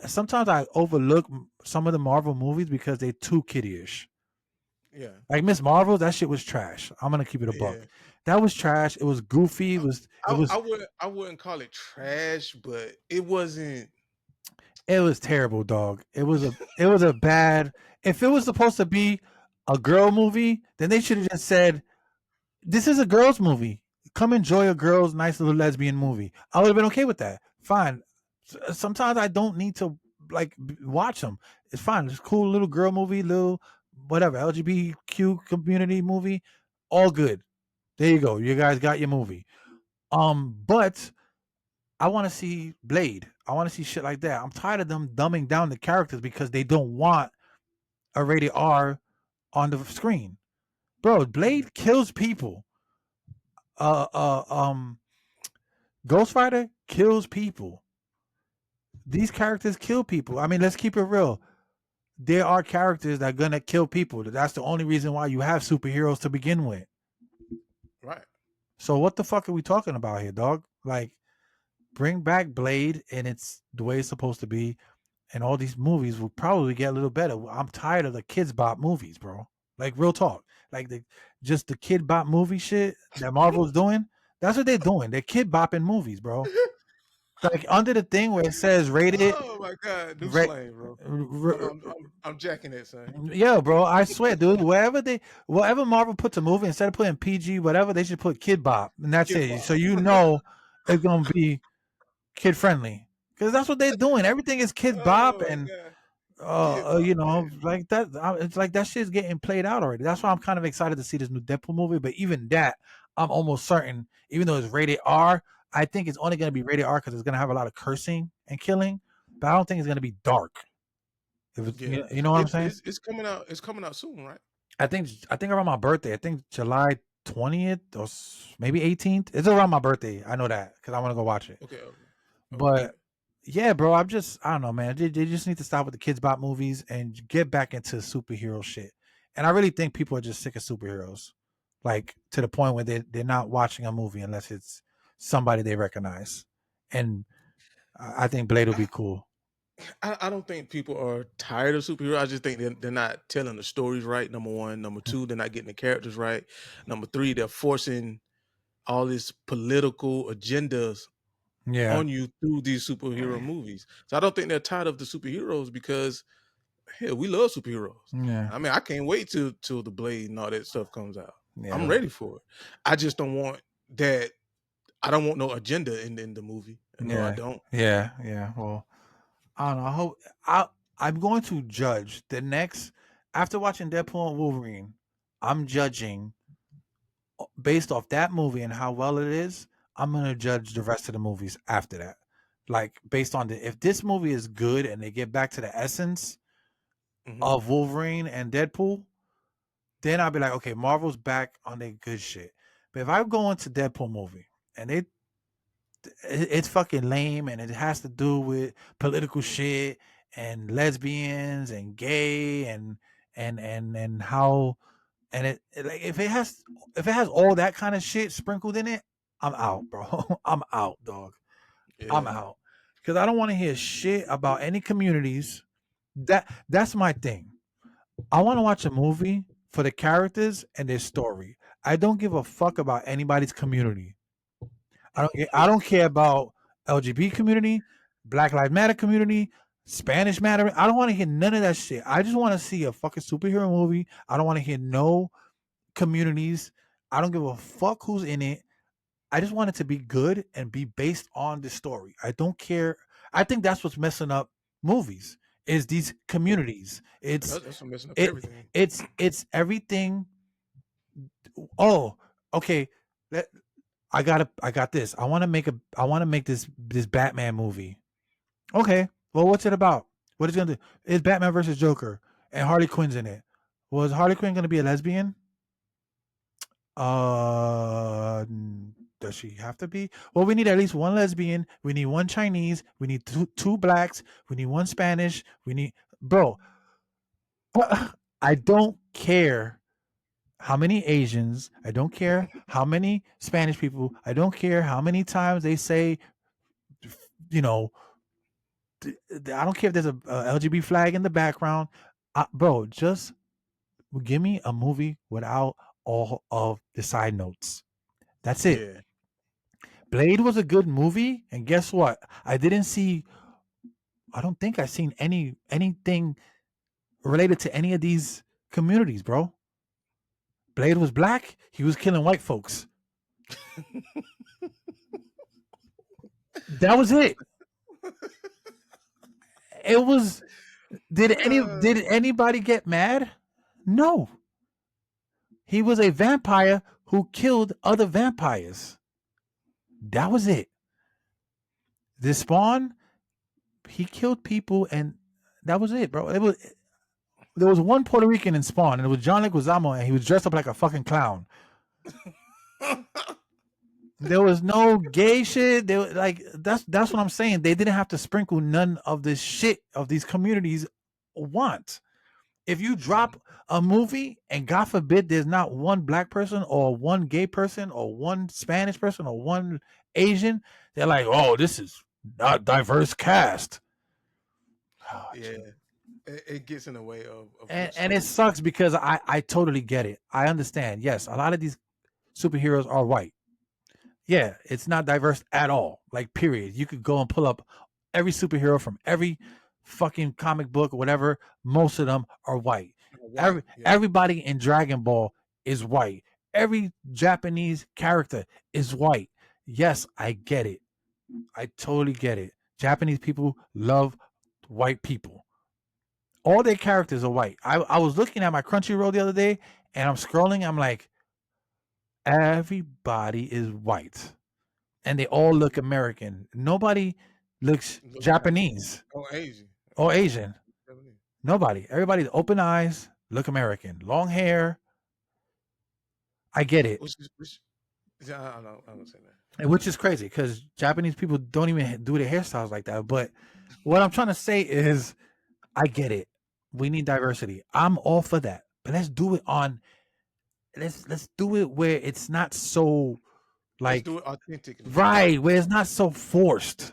sometimes I overlook some of the Marvel movies because they're too kiddie-ish. Yeah, Like Miss Marvel, that shit was trash. I'm gonna keep it a buck. yeah. That was trash. It was goofy. I wouldn't call it trash, but It was terrible, dog. It was a bad. If it was supposed to be a girl movie, then they should have just said, "This is a girls movie. Come enjoy a girls' nice little lesbian movie." I would have been okay with that. Fine. Sometimes I don't need to like watch them. It's fine. It's a cool little girl movie, little whatever LGBTQ community movie. All good. There you go. You guys got your movie. But I want to see Blade. I want to see shit like that. I'm tired of them dumbing down the characters because they don't want a rated R on the screen. Bro, Blade kills people. Uh, uh, um, Ghost Rider kills people. These characters kill people. I mean, let's keep it real. There are characters that are gonna kill people. That's the only reason why you have superheroes to begin with. right. So what the fuck are we talking about here, dog? Like, bring back Blade and it's the way it's supposed to be, and all these movies will probably get a little better. I'm tired of the kids bop movies, bro. Like real talk. Like just the kid bop movie shit that Marvel's doing. That's what they're doing. They're kid bopping movies, bro. Like under the thing where it says rated, Oh my god, new ra- slang, bro. I'm r- I'm I'm, I'm jacking that, son. yeah, bro. I swear, dude. Whatever Marvel puts a movie, instead of putting PG, whatever, they should put kid bop, and that's Kid it. So Bob. it's gonna be kid friendly because that's what they're doing. Everything is kid bop, Oh my and god, Kid Bob, man. like that. It's like that shit's getting played out already. That's why I'm kind of excited to see this new Deadpool movie. But even that, I'm almost certain, even though it's rated R, I think it's only going to be rated R because it's going to have a lot of cursing and killing. But I don't think it's going to be dark. If it's, Yeah, you know what I'm saying? it's coming out. It's coming out soon, right? I think around my birthday. I think July 20th or maybe 18th. It's around my birthday. I know that because I want to go watch it. Okay, okay, okay. But yeah, bro, I don't know, man. They just need to stop with the kids bop movies and get back into superhero shit. And I really think people are just sick of superheroes, like to the point where they're not watching a movie unless it's somebody they recognize. And I think Blade will be cool. I don't think people are tired of superheroes. I just think they're not telling the stories right. Number one, number two, they're not getting the characters right. Number three, they're forcing all these political agendas Yeah, on you through these superhero movies. So I don't think they're tired of the superheroes because hell, we love superheroes. yeah, I mean, I can't wait till the Blade and all that stuff comes out. I'm yeah, ready for it. I just don't want that. I don't want no agenda in the movie. No, I yeah, don't. yeah, yeah. Well, I don't know. I I'm going to judge the next after watching Deadpool and Wolverine. I'm judging based off that movie and how well it is. I'm gonna judge the rest of the movies after that. Like based on if this movie is good and they get back to the essence of Wolverine and Deadpool, then I'll be like, okay, Marvel's back on their good shit. But if I go into Deadpool movie and it's fucking lame and it has to do with political shit and lesbians and gay and how and it like if it has all that kind of shit sprinkled in it, I'm out, bro. I'm out, dog. Yeah. I'm out because I don't want to hear shit about any communities. That's my thing. I want to watch a movie for the characters and their story. I don't give a fuck about anybody's community. I don't care about LGBT community, Black Lives Matter community, Spanish Matter. I don't want to hear none of that shit. I just want to see a fucking superhero movie. I don't want to hear no communities. I don't give a fuck who's in it. I just want it to be good and be based on the story. I don't care. I think that's what's messing up movies is these communities. That's messing up everything. It's everything. Oh, okay. I got this. I want to make this Batman movie. Okay. Well, what's it about? What is it gonna do? It's Batman versus Joker and Harley Quinn's in it. Was Harley Quinn gonna be a lesbian? Does she have to be? Well, we need at least one lesbian. We need one Chinese. We need two blacks. We need one Spanish. We need bro. I don't care how many Asians. I don't care how many Spanish people. I don't care how many times they say, you know, I don't care if there's a LGBT flag in the background. Bro, just give me a movie without all of the side notes. That's it. Yeah. Blade was a good movie, and guess what? I don't think I've seen anything related to any of these communities, bro. Blade was black. He was killing white folks. That was it. It was. Did anybody get mad? No. He was a vampire who killed other vampires. That was it. The Spawn, he killed people, and that was it, bro. There was one Puerto Rican in Spawn, and it was John Leguizamo, and he was dressed up like a fucking clown. There was no gay shit. They were like that's what I'm saying. They didn't have to sprinkle none of this shit of these communities want. If you drop a movie and God forbid there's not one black person or one gay person or one Spanish person or one Asian, they're like, oh, this is not diverse cast. Oh, yeah. It gets in the way of and it sucks because I totally get it. I understand. Yes, a lot of these superheroes are white. Yeah, it's not diverse at all. Like, period. You could go and pull up every superhero from every fucking comic book or whatever. Most of them are white. Everybody in Dragon Ball is white. Every Japanese character is white. Yes, I get it. I totally get it. Japanese people love white people. All their characters are white. I was looking at my Crunchyroll the other day, and I'm scrolling. I'm like, everybody is white, and they all look American. Nobody looks Japanese or Asian. Nobody. Everybody's open eyes, look American. Long hair. I get it. I don't say that. Which is crazy because Japanese people don't even do their hairstyles like that. But what I'm trying to say is, I get it. We need diversity. I'm all for that. But let's do it on. Let's do it where it's not so like, let's do it authentic, right? Where it's not so forced.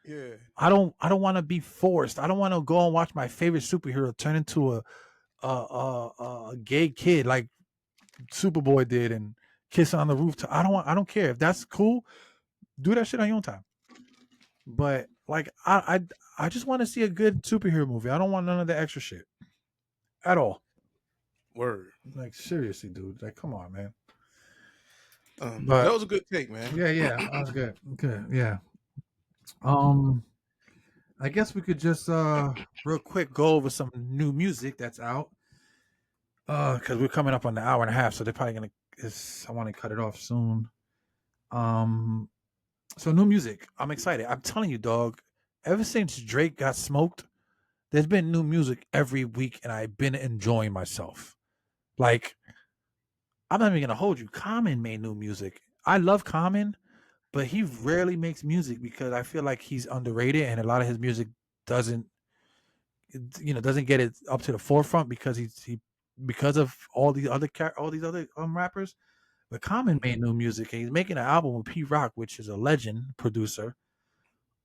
Yeah. I don't want to be forced. I don't want to go and watch my favorite superhero turn into a gay kid like Superboy did and kiss on the rooftop. I don't care if that's cool. Do that shit on your own time. But like I just want to see a good superhero movie. I don't want none of the extra shit at all. Word. Like, seriously, dude. Like, come on, man. But that was a good take, man. Yeah, that was good. Good, yeah. I guess we could just real quick go over some new music that's out. Because we're coming up on the hour and a half, so they're probably gonna. I want to cut it off soon. Um, so new music. I'm excited. I'm telling you, dog. Ever since Drake got smoked, there's been new music every week, and I've been enjoying myself. Like, I'm not even gonna hold you. Common made new music. I love Common, but he rarely makes music because I feel like he's underrated, and a lot of his music doesn't, doesn't get it up to the forefront because because of all these other rappers. But Common made new music, and he's making an album with P Rock, which is a legend producer.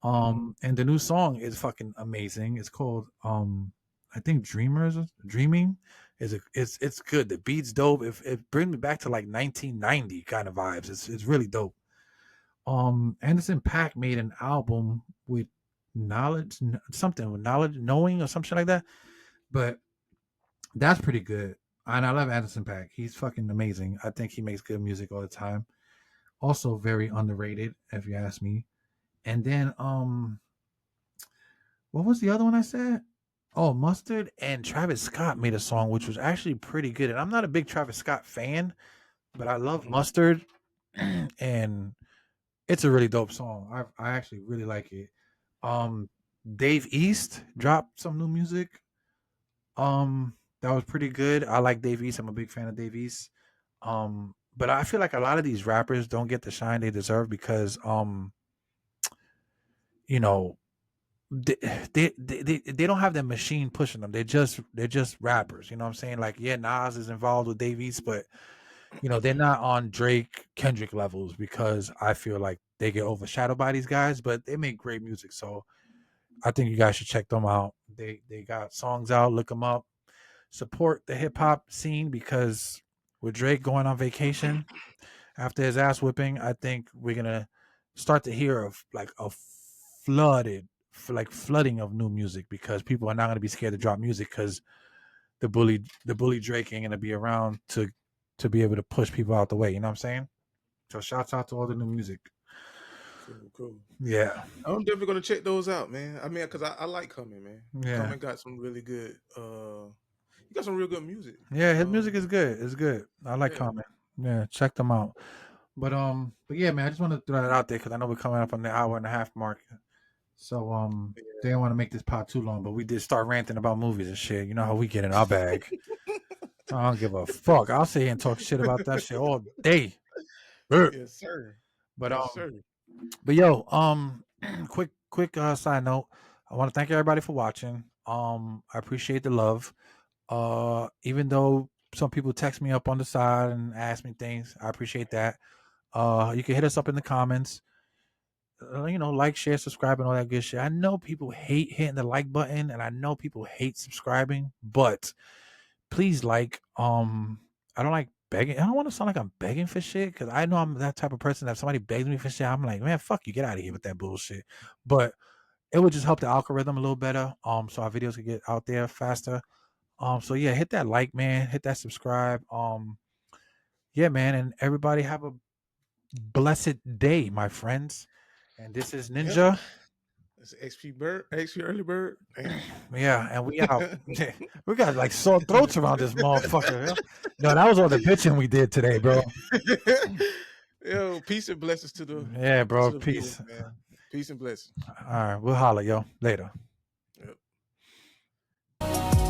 And the new song is fucking amazing. It's called I think Dreaming it's good. The beat's dope. It brings me back to like 1990 kind of vibes. It's really dope. Anderson .Paak made an album with something with knowledge, knowing or something like that. But that's pretty good. And I love Anderson .Paak. He's fucking amazing. I think he makes good music all the time. Also very underrated, if you ask me. And then what was the other one I said? Oh, Mustard and Travis Scott made a song which was actually pretty good. And I'm not a big Travis Scott fan, but I love Mustard and it's a really dope song. I actually really like it. Dave East dropped some new music. That was pretty good. I like Dave East. I'm a big fan of Dave East. But I feel like a lot of these rappers don't get the shine they deserve because you know, they don't have that machine pushing them. They're just rappers. You know what I'm saying? Like, yeah, Nas is involved with Dave East, but they're not on Drake, Kendrick levels because I feel like they get overshadowed by these guys, but they make great music. So I think you guys should check them out. They got songs out. Look them up. Support the hip hop scene because with Drake going on vacation after his ass whipping, I think we're gonna start to hear of like a flooding of new music because people are not gonna be scared to drop music because the bully Drake ain't gonna be around to be able to push people out the way. You know what I'm saying? So shouts out to all the new music. Cool. Yeah. I'm definitely gonna check those out, man. I mean, because I like Common, man. Yeah. Common got some really good. He got some real good music. Yeah, his music is good. It's good. I like Common. Yeah, check them out. But yeah, man, I just want to throw that out there because I know we're coming up on the hour and a half mark. So they didn't want to make this pod too long, but we did start ranting about movies and shit. You know how we get in our bag. I don't give a fuck. I'll sit here and talk shit about that shit all day. Yes, sir. But yes, sir. But yo, quick side note. I want to thank everybody for watching. I appreciate the love. Even though some people text me up on the side and ask me things, I appreciate that. You can hit us up in the comments. Like, share, subscribe, and all that good shit. I know people hate hitting the like button, and I know people hate subscribing, but please like. I don't like begging. I don't want to sound like I'm begging for shit because I know I'm that type of person that if somebody begs me for shit, I'm like, man, fuck you, get out of here with that bullshit. But it would just help the algorithm a little better. So our videos could get out there faster. So yeah, hit that like, man, hit that subscribe. Yeah, man, and everybody have a blessed day, my friends. And this is Ninja. Yep. It's XP Early Bird. Damn. Yeah, and we out. We got like sore throats around this motherfucker. No, that was all the bitching we did today, bro. Yo, peace and blessings to the bro. to the Peace. viewers, man. Peace and blessings. All right, we'll holler, yo, later. Yep.